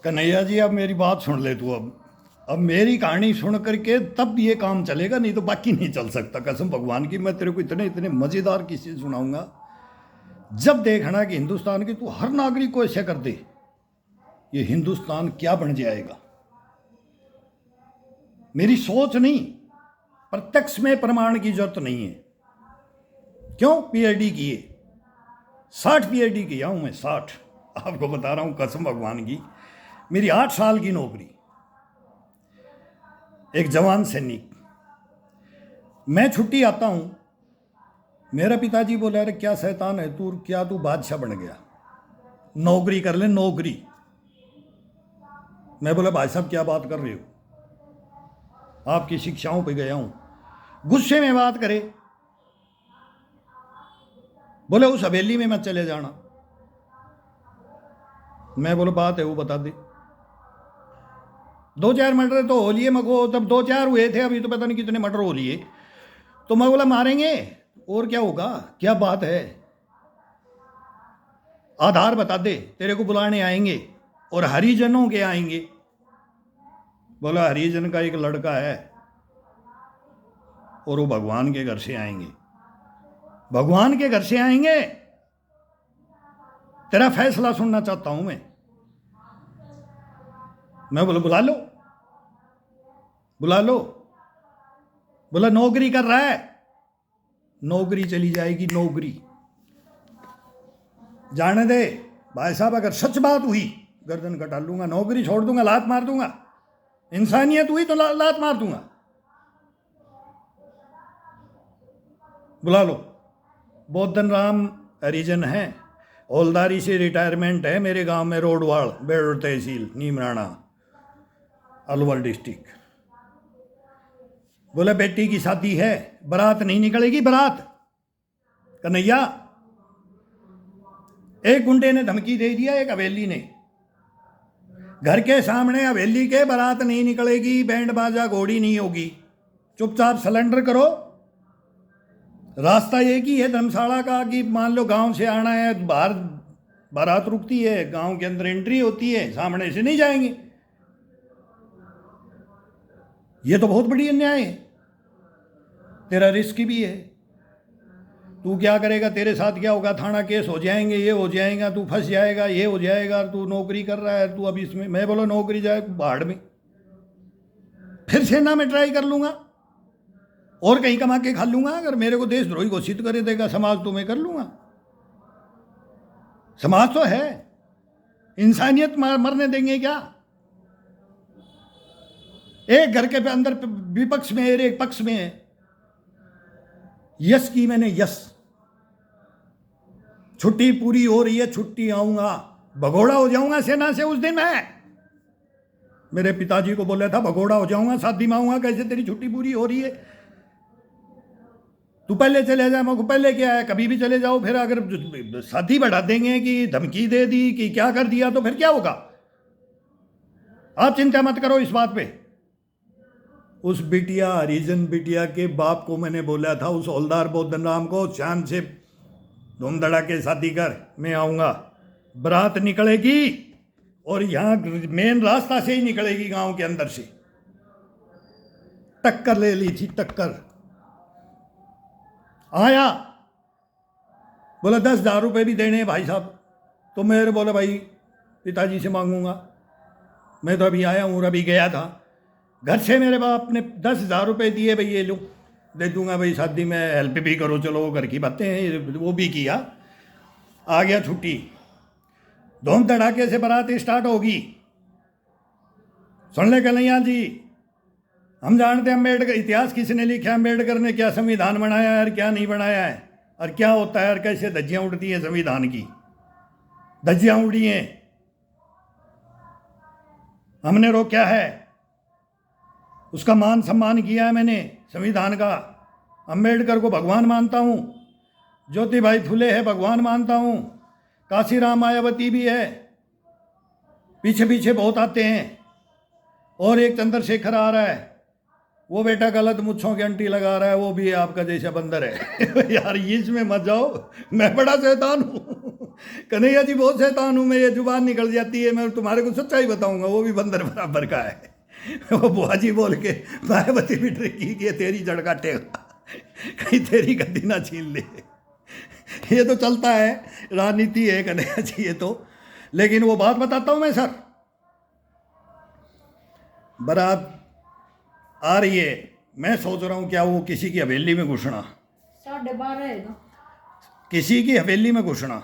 कन्हैया जी अब मेरी बात सुन ले तू। अब मेरी कहानी सुन करके तब ये काम चलेगा, नहीं तो बाकी नहीं चल सकता। कसम भगवान की, मैं तेरे को इतने इतने मज़ेदार किस्से सुनाऊंगा। जब देखना कि हिंदुस्तान की तू हर नागरिक को ऐसे कर दे, ये हिंदुस्तान क्या बन जाएगा। मेरी सोच नहीं, प्रत्यक्ष में प्रमाण की जरूरत नहीं है। क्यों? पीएचडी किए, 60 पीएचडी किया हूं मैं, 60। आपको बता रहा हूं कसम भगवान की। मेरी 8 साल की नौकरी, एक जवान सैनिक। मैं छुट्टी आता हूं, मेरा पिताजी बोला अरे क्या शैतान है तू, क्या तू बादशाह बन गया, नौकरी कर ले नौकरी। मैं बोला भाई साहब क्या बात कर रहे हो, आपकी शिक्षाओं पे गया हूं। गुस्से में बात करे, बोले उस हवेली में मत चले जाना। मैं बोला बात है वो बता दे। 2-4 मर्डर तो हो लिए मको, तब 2-4 हुए थे, अभी तो पता नहीं कितने मर्डर हो लिए। तो मैं बोला मारेंगे और क्या होगा, क्या बात है, आधार बता दे, तेरे को बुलाने आएंगे और हरिजनों के आएंगे। बोला हरिजन का एक लड़का है और वो भगवान के घर से आएंगे, भगवान के घर से आएंगे, तेरा फैसला सुनना चाहता हूं मैं बोला बुला लो बुला लो। बोला नौकरी कर रहा है, नौकरी चली जाएगी नौकरी। जाने दे भाई साहब, अगर सच बात हुई गर्दन कटा लूंगा, नौकरी छोड़ दूंगा, लात मार दूंगा। इंसानियत हुई तो लात मार दूंगा। बुला लो। बोधन राम हरिजन है, हौलदारी से रिटायरमेंट है, मेरे गांव में रोडवाड़, बेड़ोड़ तहसील, नीमराना, अलवर डिस्ट्रिक्ट। बोला बेटी की शादी है, बारात नहीं निकलेगी बारात। कन्हैया, एक गुंडे ने धमकी दे दिया, एक हवेली ने, घर के सामने हवेली के, बारात नहीं निकलेगी, बैंड बाजा घोड़ी नहीं होगी, चुपचाप सिलेंडर करो। रास्ता एक ही है धर्मशाला का, कि मान लो गांव से आना है, बाहर बारात रुकती है, गांव के अंदर एंट्री होती है, सामने से नहीं जाएंगे। ये तो बहुत बड़ी अन्याय है, तेरा रिस्क भी है। तू क्या करेगा, तेरे साथ क्या होगा, थाना केस हो जाएंगे, ये हो जाएगा, तू फंस जाएगा, ये हो जाएगा, तू नौकरी कर रहा है, तू अब इसमें। मैं बोला नौकरी जाए बाढ़ में, फिर सेना में ट्राई कर लूंगा और कहीं कमा के खा लूंगा। अगर मेरे को देशद्रोही घोषित कर देगा समाज तो मैं कर लूंगा। समाज तो है, इंसानियत मरने देंगे क्या। एक घर के अंदर विपक्ष में है, एक पक्ष में है। यस की मैंने, यस, छुट्टी पूरी हो रही है, छुट्टी आऊंगा, भगोड़ा हो जाऊंगा सेना से उस दिन। मैं मेरे पिताजी को बोला था भगोड़ा हो जाऊंगा, शादी में आऊंगा। कैसे तेरी छुट्टी पूरी हो रही है, तू पहले चले जा। मैं को पहले क्या है, कभी भी चले जाओ, फिर अगर शादी बढ़ा देंगे कि धमकी दे दी कि क्या कर दिया तो फिर क्या होगा। आप चिंता मत करो इस बात पे। उस बिटिया, हरिजन बिटिया के बाप को मैंने बोला था, उस हौलदार बोधन राम को, शान से धूम धड़ाके शादी कर, मैं आऊंगा, बारात निकलेगी और यहां मेन रास्ता से ही निकलेगी, गांव के अंदर से। टक्कर ले ली थी, टक्कर। आया, बोला 10,000 रुपये भी देने हैं भाई साहब। तो मेरे बोला भाई पिताजी से मांगूंगा, मैं तो अभी आया हूँ और अभी गया था। घर से मेरे बाप ने 10,000 रुपये दिए, भाई ये लो दे दूंगा भाई, शादी में हेल्प भी करो, चलो घर की बातें हैं, वो भी किया। आ गया छुट्टी, धूम धड़ाके से बारात स्टार्ट होगी। सुन ले कन्हैया जी, हम जानते हैं अम्बेडकर, इतिहास किसने लिखा, अम्बेडकर ने क्या संविधान बनाया है और क्या नहीं बनाया है, और क्या होता है और कैसे धज्जियां उड़ती हैं संविधान की। धज्जियां उड़ी हैं, हमने रोका है, उसका मान सम्मान किया है मैंने संविधान का। अम्बेडकर को भगवान मानता हूँ, ज्योतिबाई फुले है भगवान मानता हूँ, काशीराम मायावती भी है, पीछे पीछे बहुत आते हैं। और एक चंद्रशेखर आ रहा है, वो बेटा गलत मुच्छों की अंटी लगा रहा है, वो भी आपका जैसा बंदर है। यार इसमें मत जाओ, मैं बड़ा शैतान हूँ। कन्हैया जी बहुत शैतान हूँ मैं, ये जुबान निकल जाती है, मैं तुम्हारे को सच्चाई बताऊंगा, वो भी बंदर बराबर का है। वो बुआ जी बोल के मायावती भी ट्रिकी कि तेरी जड़ काटेगा, कहीं तेरी गद्दी ना छीन ले। ये तो चलता है, राजनीति है कन्हैया जी ये तो। लेकिन वो बात बताता हूँ मैं सर, बारात आ रही है, मैं सोच रहा हूँ क्या वो किसी की हवेली में घुसना, 12:30 है ना, किसी की हवेली में घुसना,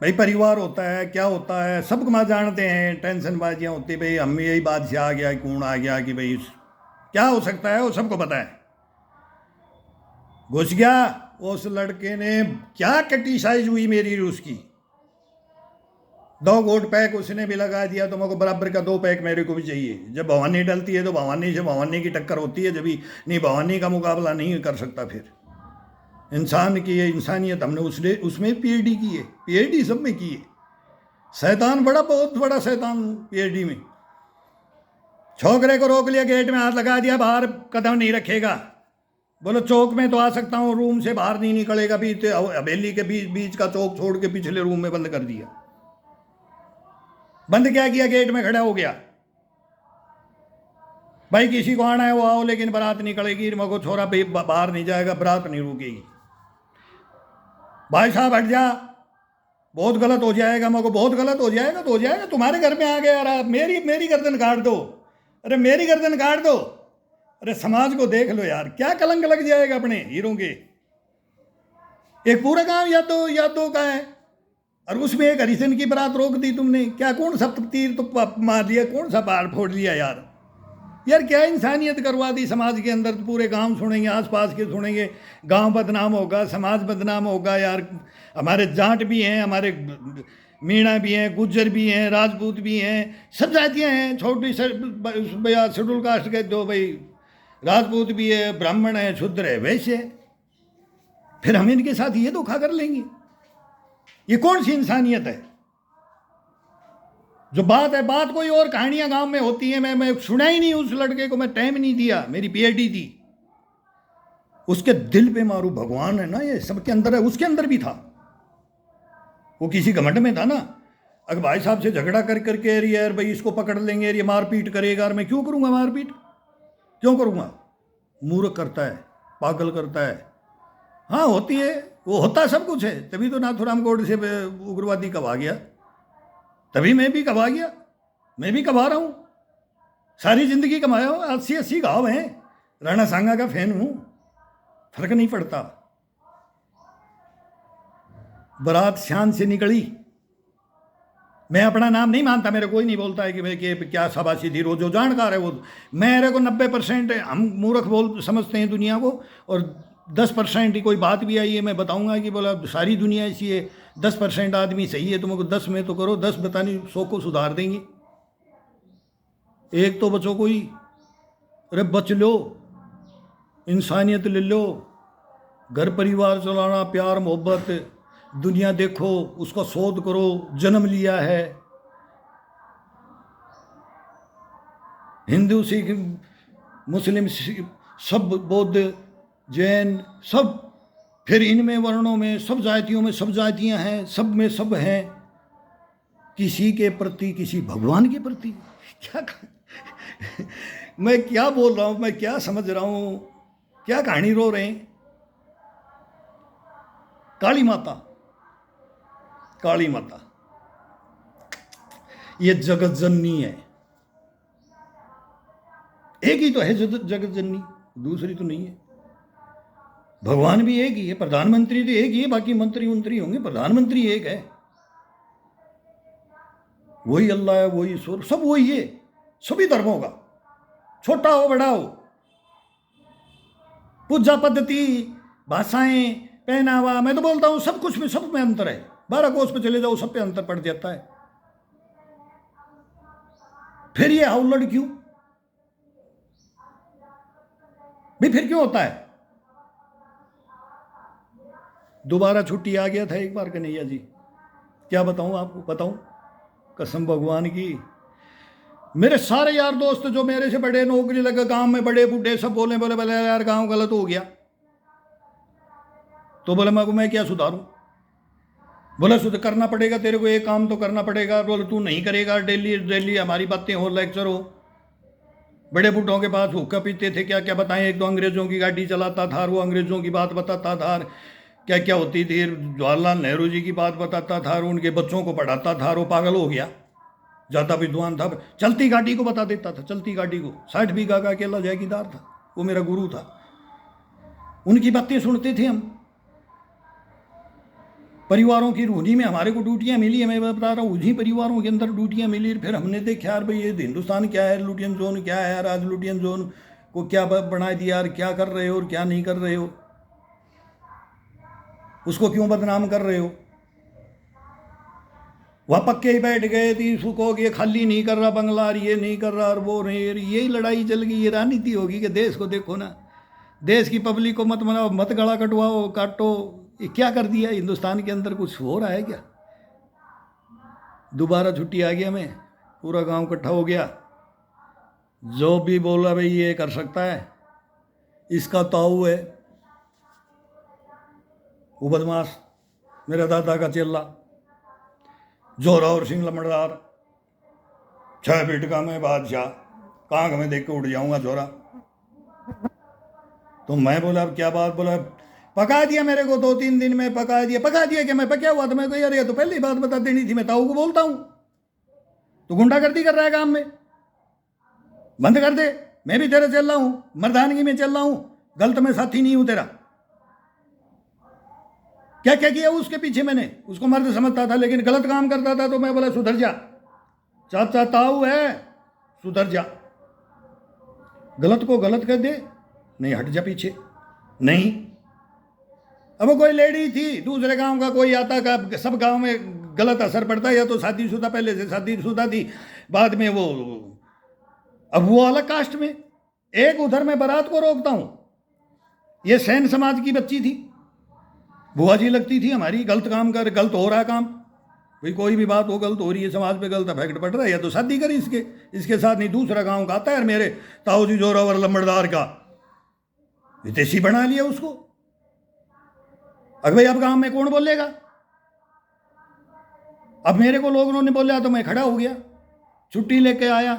भाई परिवार होता है क्या होता है, सब माँ जानते हैं, टेंशन बाजियाँ होती, भाई हम यही बादशाह आ गया, कौन आ गया कि भाई क्या हो सकता है, वो सबको पता है। घुस गया, उस लड़के ने क्या कटी साइज हुई मेरी उसकी, 2 गोट पैक उसने भी लगा दिया, तो मेरे को बराबर का 2 पैक मेरे को भी चाहिए। जब भवानी डलती है तो भवानी से भवानी की टक्कर होती है, जब भी नहीं भवानी का मुकाबला नहीं कर सकता। फिर इंसान की ये इंसानियत हमने उसमें पीएचडी की है, पीएचडी सब में की है। शैतान बड़ा, बहुत बड़ा शैतान पीएचडी में। छोकरे को रोक लिया, गेट में हाथ लगा दिया, बाहर कदम नहीं रखेगा। बोलो चौक में तो आ सकता हूँ, रूम से बाहर नहीं निकलेगा, बीच हवेली के बीच का चौक छोड़ के पिछले रूम में बंद कर दिया। बंद क्या किया, गेट में खड़ा हो गया, भाई किसी को आना है वो आओ, लेकिन बारात निकलेगी, मेरे को छोरा बाहर नहीं जाएगा, बारात नहीं रुकेगी। भाई साहब हट जा, बहुत गलत हो जाएगा, मेरे को बहुत गलत हो जाएगा। तो हो जाएगा, तुम्हारे घर में आ गया यार, आप मेरी गर्दन काट दो, अरे मेरी गर्दन काट दो, अरे समाज को देख लो यार, क्या कलंक लग जाएगा अपने हीरों के। एक पूरा गांव यादव का है, और उसमें एक हरिजन की बारात रोक दी तुमने, क्या कौन सा तीर तो मार दिया, कौन सा पहाड़ फोड़ लिया यार। यार क्या इंसानियत करवा दी समाज के अंदर, पूरे गांव सुनेंगे, आसपास के सुनेंगे, गांव बदनाम होगा, समाज बदनाम होगा यार। हमारे जाट भी हैं, हमारे मीणा भी हैं, गुज्जर भी हैं, राजपूत भी हैं, सब जातियाँ हैं, छोटी शेड्यूल कास्ट के जो भाई राजपूत भी है, ब्राह्मण है, शूद्र है, वैसे फिर हम इनके साथ ये धोखा कर लेंगे। ये कौन सी इंसानियत है। जो बात है, बात कोई और, कहानियां गांव में होती हैं। मैं सुना ही नहीं उस लड़के को, मैं टाइम नहीं दिया, मेरी पीएचडी थी। उसके दिल पे मारू, भगवान है ना, ये सबके अंदर है, उसके अंदर भी था। वो किसी घमंड में था ना, अगर भाई साहब से झगड़ा करके अरे यार भाई इसको पकड़ लेंगे, ये मारपीट करेगा, और मैं क्यों करूंगा मारपीट, क्यों करूंगा। मूर्ख करता है, पागल करता है। हाँ होती है, वो होता सब कुछ है, तभी तो नाथुराम गोडसे उग्रवादी कब आ गया, तभी मैं भी कमा गया, मैं भी कमा रहा हूँ, सारी जिंदगी कमाया हूँ, 80 गाँव हैं, राणा सांगा का फैन हूँ, फर्क नहीं पड़ता। बारात शान से निकली, मैं अपना नाम नहीं मानता, मेरे कोई नहीं बोलता है कि भाई क्या शाबाशी थी, जो जानकार है वो, मेरे को 90% हम मूर्ख बोल समझते हैं दुनिया को, और 10% की कोई बात भी आई है मैं बताऊंगा कि बोला सारी दुनिया ऐसी है, 10% आदमी सही है, तुमको 10 में तो करो, 10 पता नहीं 100 को सुधार देंगे, एक तो बचो कोई। अरे बच लो, इंसानियत ले लो, घर परिवार चलाना, प्यार मोहब्बत, दुनिया देखो, उसका शोध करो, जन्म लिया है। हिंदू सिख मुस्लिम सब, बौद्ध जैन सब, फिर इनमें वर्णों में सब जातियों में सब जातियां हैं, सब में सब हैं, किसी के प्रति, किसी भगवान के प्रति क्या मैं क्या बोल रहा हूँ, मैं क्या समझ रहा हूँ, क्या कहानी रो रहे हैं। काली माता, काली माता ये जगत जननी है, एक ही तो है जगत जननी, दूसरी तो नहीं है। भगवान भी एक ही है, प्रधानमंत्री तो एक ही है, बाकी मंत्री होंगे, प्रधानमंत्री एक है, वही अल्लाह है, वही ईश्वर, सब वही है, सभी धर्मों का, छोटा हो बड़ा हो, पूजा पद्धति, भाषाएं, पहनावा, मैं तो बोलता हूं सब कुछ में, सब में अंतर है। 12 कोस पे चले जाओ, सब पे अंतर पड़ जाता है। फिर ये हाउलड़ क्यों भाई, फिर क्यों होता है। दोबारा छुट्टी आ गया था एक बार कन्हैया जी, क्या बताऊं आपको, बताऊं कसम भगवान की। मेरे सारे यार दोस्त जो मेरे से बड़े, नौकरी लगा, गांव में बड़े बूढ़े, सब बोले बोले यार गांव गलत हो गया, तो बोले मैं क्या सुधारूं। बोला सुध करना पड़ेगा तेरे को, एक काम तो करना पड़ेगा। बोले तू नहीं करेगा, डेली डेली हमारी बातें हो, लेक्चर हो। बड़े बुढ़ों के पास हुक्का पीते थे, क्या क्या बताएं। एक तो अंग्रेज़ों की गाड़ी चलाता था, वो अंग्रेज़ों की बात बताता था, क्या क्या होती थी। जवाहरलाल नेहरू जी की बात बताता था, उनके बच्चों को पढ़ाता था। वो पागल हो गया, ज़्यादा विद्वान था। चलती गाड़ी को बता देता था, चलती गाड़ी को। 60 बीघा का अकेला जागीरदार था, वो मेरा गुरु था। उनकी बातें सुनते थे हम। परिवारों की रूढ़ी में हमारे को ड्यूटियाँ मिली है, मैं बता रहा हूँ, उन्हीं परिवारों के अंदर ड्यूटियाँ मिली। फिर हमने देखा यार भाई ये हिंदुस्तान क्या है, लुटियन जोन क्या है यार, आज लुटियन जोन को क्या बना दिया यार, क्या कर रहे हो और क्या नहीं कर रहे हो, उसको क्यों बदनाम कर रहे हो। वह पक्के ही बैठ गए थे, उसको ये खाली नहीं कर रहा बंगला, और ये नहीं कर रहा और वो नहीं। यही लड़ाई चल गई, ये राजनीति होगी कि देश को देखो ना, देश की पब्लिक को मत मनाओ, मत गला कटवाओ, काटो। ये क्या कर दिया हिंदुस्तान के अंदर, कुछ हो रहा है क्या। दोबारा छुट्टी आ गया, मैं पूरा गांव इकट्ठा हो गया। जो भी बोला भाई ये कर सकता है, इसका ताऊ है वो बदमाश, मेरे दादा का चेला जोरा और सिंह लमड़दार, 6 फीट का मैं बादशाह, कांख में देख के उड़ जाऊंगा जोरा। तो मैं बोला अब क्या बात, बोला पका दिया मेरे को, 2-3 दिन में पका दिया कि मैं पका हुआ। तो मैं को यार ये तो पहले ही बात बता देनी थी, मैं ताऊ को बोलता हूँ। तो गुंडागर्दी कर रहा है काम में, बंद कर दे। मैं भी तेरा चल रहा हूँ, मर्दानगी में चल रहा हूँ, गलत में साथी नहीं हूँ तेरा। क्या क्या किया उसके पीछे मैंने, उसको मर्द समझता था लेकिन गलत काम करता था। तो मैं बोला सुधर जा चाचा, ताऊ है, सुधर जा, गलत को गलत कर दे, नहीं हट जा पीछे। नहीं, अब कोई लेडी थी दूसरे गांव का, कोई आता का, सब गांव में गलत असर पड़ता है। या तो शादीशुदा, पहले से शादीशुदा थी, बाद में वो, अब वो अलग कास्ट में। एक उधर मैं बारात को रोकता हूं, ये सैन समाज की बच्ची थी, बुआ जी लगती थी हमारी, गलत काम कर, गलत हो रहा है काम भाई, कोई भी बात हो गलत हो रही है, समाज पे गलत इफेक्ट पड़ रहा है, या तो शादी करी इसके साथ। नहीं, दूसरा गांव का आता है मेरे ताऊ जी जोरावर लंबड़दार का, विदेशी बना लिया उसको। अब भाई अब गांव में कौन बोलेगा। अब मेरे को लोगों ने बोला तो मैं खड़ा हो गया, छुट्टी लेके आया।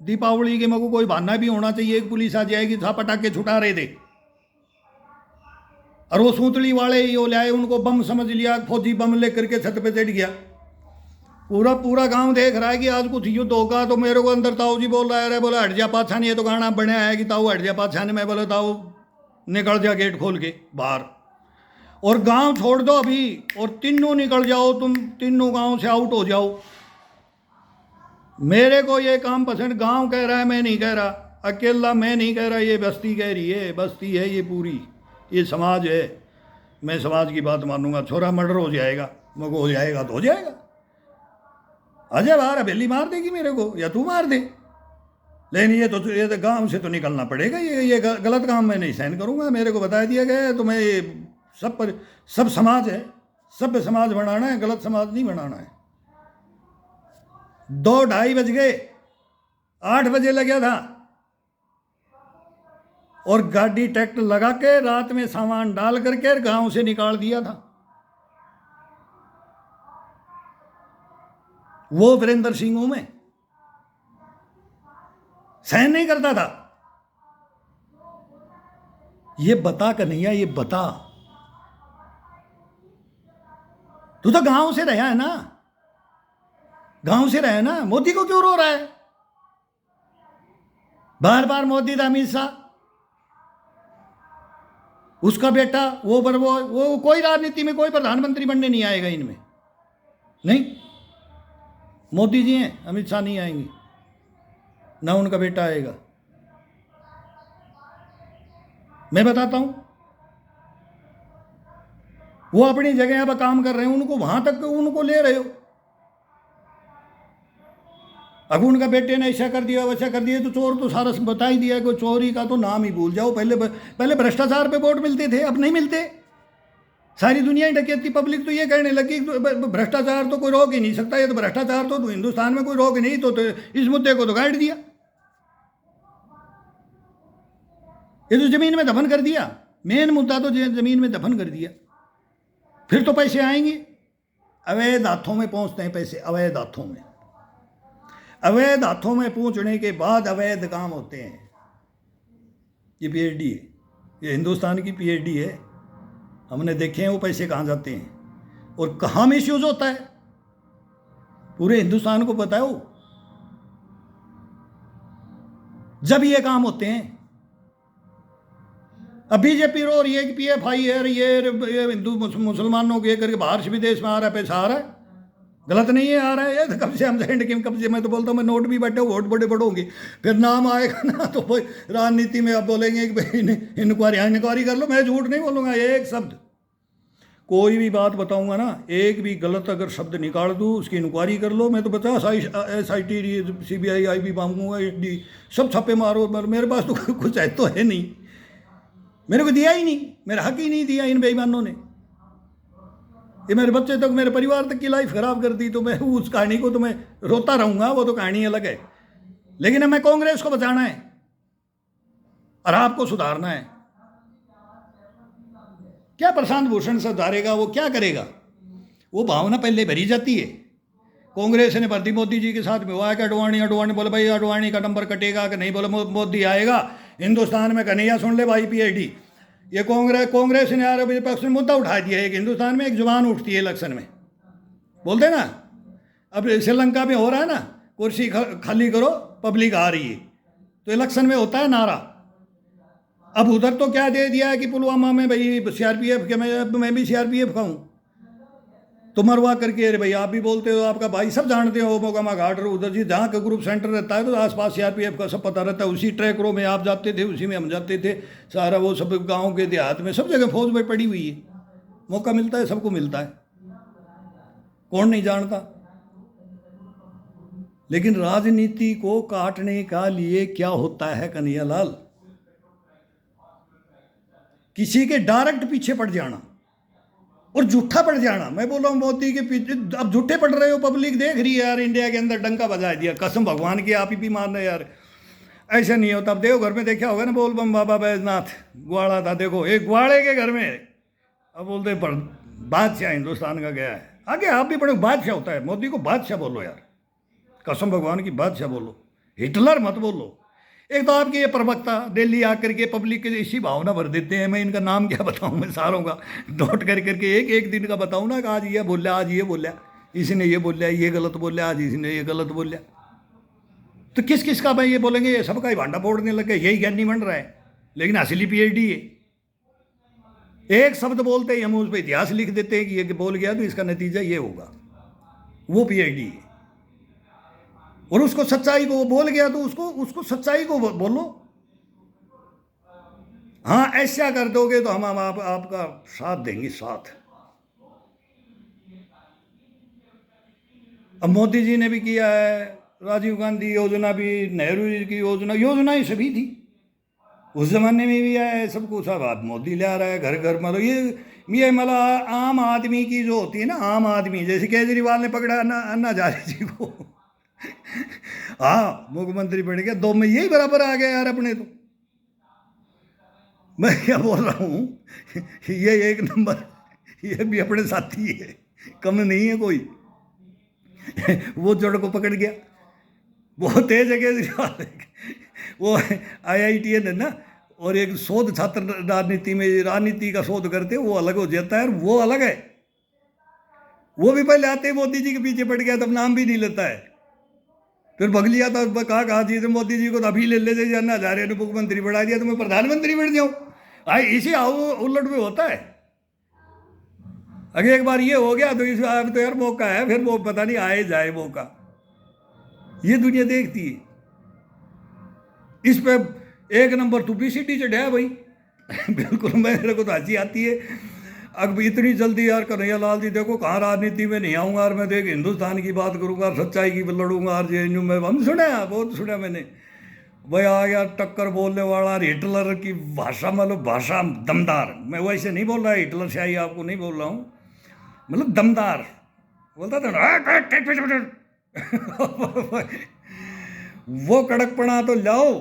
दीपावली के मेरे को कोई बहाना भी होना चाहिए, एक पुलिस आ जाएगी, था पटाखे छुटा रहे थे, और वो सूतली वाले ही वो लाए, उनको बम समझ लिया, फौजी बम लेकर के छत पे चढ़ गया। पूरा गांव देख रहा है कि आज कुछ युद्ध होगा। तो मेरे को अंदर ताऊ जी बोल रहा है, अरे बोला हट जा पाछान, ये तो गाना बना है कि ताऊ हट जा पाछान। मैं बोला ताऊ निकल जा गेट खोल के बाहर, और गांव छोड़ दो अभी, और तीनों निकल जाओ, तुम तीनों गांव से आउट हो जाओ। मेरे को ये काम पसंद, गांव कह रहा है, मैं नहीं कह रहा, अकेला मैं नहीं कह रहा, ये बस्ती कह रही है, बस्ती है ये पूरी, ये समाज है। मैं समाज की बात मानूंगा। छोरा मर्डर हो जाएगा, मगर हो जाएगा तो हो जाएगा, अजय बाहर हवेली मार देगी मेरे को, या तू मार दे, लेकिन ये तो गांव से तो निकलना पड़ेगा। ये गलत काम मैं नहीं सहन करूंगा। मेरे को बता दिया गया है, तो मैं ये सब समाज है, सभ्य समाज बनाना है, गलत समाज नहीं बनाना है। 2-2:30 बज गए, 8 बजे लगा था, और गाड़ी ट्रैक्टर लगा के रात में सामान डाल करके गांव से निकाल दिया था। वो वीरेंद्र सिंह हूं मैं, सहन नहीं करता था। ये बता कन्हैया, ये बता, तू तो गांव से रहा है ना, गांव से रहा है ना, मोदी को क्यों रो रहा है बार बार। मोदी था, अमित शाह, उसका बेटा, वो कोई राजनीति में कोई प्रधानमंत्री बनने नहीं आएगा इनमें, नहीं। मोदी जी हैं, अमित शाह नहीं आएंगे, ना उनका बेटा आएगा। मैं बताता हूं, वो अपनी जगह पर काम कर रहे हैं, उनको वहां तक उनको ले रहे हो। अब उनका बेटे ने ऐसा कर दिया, वैसा कर दिया, तो चोर तो सारा बता ही दिया कि चोरी का तो नाम ही भूल जाओ। पहले भ्रष्टाचार पे वोट मिलते थे, अब नहीं मिलते। सारी दुनिया ही डकैती, पब्लिक तो ये कहने लगी भ्रष्टाचार तो कोई रोक ही नहीं सकता, ये तो भ्रष्टाचार तो हिंदुस्तान में कोई रोक नहीं, तो इस मुद्दे को तो गाड़ दिया, ये तो जमीन में दफन कर दिया। मेन मुद्दा तो जमीन में दफन कर दिया। फिर तो पैसे आएंगे, अवैध हाथों में पहुंचते हैं पैसे, अवैध हाथों में। अवैध हाथों में पहुंचने के बाद अवैध काम होते हैं। ये पीएचडी है, ये हिंदुस्तान की पीएचडी है। हमने देखे हैं वो पैसे कहाँ जाते हैं और कहाँ मिसयूज होता है, पूरे हिंदुस्तान को पता है वो। जब ये काम होते हैं, अब बीजेपी रो रही है कि पीएफआई है, ये हिंदू मुसलमानों के करके बाहर से विदेश में आ रहा है पैसा, आ रहा है, गलत नहीं है, आ रहा है। ये तो कब से हम सेंड के कब से, मैं तो बोलता हूँ मैं नोट भी बैठे वोट बड़े बड़े होंगे, फिर नाम आएगा ना तो भाई राजनीति में आप बोलेंगे कि भाई इंक्वायरी कर लो। मैं झूठ नहीं बोलूँगा, एक शब्द कोई भी बात बताऊंगा ना, एक भी गलत अगर शब्द निकाल दूँ उसकी इंक्वायरी कर लो। मैं तो 50 SIT CBI IB मांगूंगा, ED सब छापे मारो, मगर मेरे पास तो कुछ है तो है नहीं, मेरे को दिया ही नहीं, मेरा हक ही नहीं दिया इन बेईमानों ने। ये मेरे बच्चे तक, मेरे परिवार तक की लाइफ खराब कर दी। तो मैं उस कहानी को तो मैं रोता रहूंगा, वो तो कहानी अलग है। लेकिन हमें कांग्रेस को बचाना है और आपको सुधारना है। क्या प्रशांत भूषण सुधारेगा? वो क्या करेगा? वो भावना पहले भरी जाती है। कांग्रेस ने भर्ती मोदी जी के साथ में हुआ है कि अडवाणी बोले भाई अडवाणी का नंबर कटेगा कि नहीं, बोले मोदी आएगा हिंदुस्तान में। कन्हैया सुन ले भाई पीएचडी, ये कांग्रेस ने यार विपक्ष ने मुद्दा उठा दिया है कि हिंदुस्तान में एक जुबान उठती है इलेक्शन में, बोलते ना अब श्रीलंका में हो रहा है ना, कुर्सी खाली करो पब्लिक आ रही है, तो इलेक्शन में होता है नारा। अब उधर तो क्या दे दिया है कि पुलवामा में भाई CRPF के, मैं भी CRPF का हूँ, तो मरवा करके अरे भाई आप भी बोलते हो, आपका भाई सब जानते हो, मोकामा घाट उधर जी जहाँ का ग्रुप सेंटर रहता है तो आसपास CRPF का सब पता रहता है। उसी ट्रैक रो में आप जाते थे, उसी में हम जाते थे, सारा वो सब गांव के देहात में सब जगह फौज में पड़ी हुई है। मौका मिलता है, सबको मिलता है, कौन नहीं जानता। लेकिन राजनीति को काटने का लिए क्या होता है कन्हैया लाल, किसी के डायरेक्ट पीछे पड़ जाना और झूठा पड़ जाना। मैं बोल रहा हूँ मोदी के पीछे अब झूठे पड़ रहे हो, पब्लिक देख रही है यार, इंडिया के अंदर डंका बजा दिया, कसम भगवान की आप ही भी मान रहे यार, ऐसा नहीं होता। अब देवघर में देखा होगा ना, बोल बम बाबा बैजनाथ ग्वाड़ा था, देखो एक ग्वाड़े के घर में, अब बोलते पर बादशाह हिंदुस्तान का गया है, आगे आप भी बड़े बादशाह होता है। मोदी को बादशाह बोलो यार, कसम भगवान की बादशाह बोलो, हिटलर मत बोलो। एक तो आपके ये प्रवक्ता दिल्ली आकर के पब्लिक के इसी भावना भर देते हैं, मैं इनका नाम क्या बताऊं, मैं सारों का नोट कर करके एक एक दिन का बताऊं ना कि आज ये बोला, आज ये बोला, इसने ये बोला, ये गलत बोला, आज इसने ये गलत बोला, तो किस किस का भाई ये बोलेंगे, ये सबका ही भांडा फोड़ने लगे, यही ज्ञानी बन रहा है। लेकिन असली पीएचडी है, एक शब्द बोलते ही हम उस पर इतिहास लिख देते हैं कि ये बोल गया तो इसका नतीजा ये होगा, वो पीएचडी है। और उसको सच्चाई को वो बोल गया तो उसको सच्चाई को बोलो। हाँ ऐसा कर दोगे तो हम आपका साथ देंगे, साथ। अब मोदी जी ने भी किया है, राजीव गांधी योजना भी, नेहरू जी की योजना ही सभी थी, उस जमाने में भी है, सबको सब आप मोदी ले आ रहा है घर घर। मतलब ये मतलब आम आदमी की जो होती है ना, आम आदमी, जैसे केजरीवाल ने पकड़ा अन्ना हजारे जी को हाँ मुख्यमंत्री बन गया, 2 में यही बराबर आ गया यार अपने। तो मैं क्या बोल रहा हूँ ये एक नंबर, ये भी अपने साथी है, कम नहीं है कोई वो जड़ को पकड़ गया, बहुत तेज है केजरीवाल। वो IITN है ना, और एक शोध छात्र राजनीति का शोध करते, वो अलग हो जाता है, वो अलग है। वो भी पहले आते मोदी जी के पीछे पड़ गया, तब नाम भी नहीं लेता है, फिर भग लिया था, कहा जी तो मोदी जी को तो अभी ले लेते, अन्ना हजारे ने मुख्यमंत्री बढ़ा दिया तो मैं प्रधानमंत्री बन जाऊँ। इसी उलट में होता है। अगर एक बार ये हो गया तो इस बार तो यार मौका है, फिर वो पता नहीं आए जाए मौका, ये दुनिया देखती है। इस पे एक नंबर तो PCT चढ़ा है भाई बिल्कुल, मेरे को तो हंसी आती है। अब इतनी जल्दी यार कन्हैया लाल जी देखो कहाँ राजनीति में नहीं आऊँगा, और मैं देख हिंदुस्तान की बात करूँगा, सच्चाई की लड़ूंगा, और JNU में हम सुना, बहुत सुना मैंने भाई, आ गया टक्कर बोलने वाला, हिटलर की भाषा, मतलब भाषा दमदार। मैं वैसे नहीं बोल रहा, हिटलर शाही आपको नहीं बोल रहा हूँ, मतलब दमदार बोलता था वो कड़कपना तो लाओ,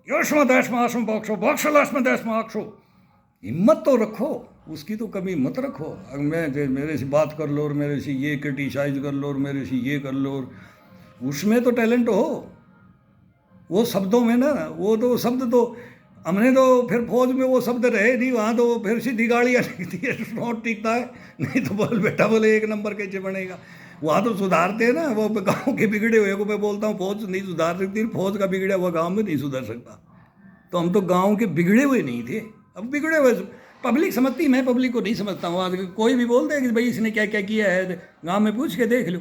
योशम देश में आसम बॉक्सो, बॉक्सो लाश में देश में आक्सो, हिम्मत तो रखो। उसकी तो कमी मत रखो। अगर मेरे से बात कर लो और मेरे से ये क्रिटिसाइज कर लो और मेरे से ये कर लो, और उसमें तो टैलेंट हो, वो शब्दों में ना, वो तो शब्द तो हमने तो फिर फौज में वो शब्द रहे नहीं, वहाँ तो फिर सीधी गाड़ियाँ टिकती है, नोट टिकता है, नहीं तो बोल बेटा बोले एक नंबर कैसे बनेगा। वहाँ तो सुधारते हैं ना, वो गाँव के बिगड़े हुए को मैं बोलता हूँ फौज नहीं सुधार सकती, फौज का बिगड़ा हुआ गाँव में नहीं सुधर सकता। तो हम तो गाँव के बिगड़े हुए नहीं थे, अब बिगड़े हुए पब्लिक समझती, मैं पब्लिक को नहीं समझता हूँ। आज कोई भी बोलते हैं कि भाई इसने क्या क्या किया है, गाँव में पूछ के देख लो।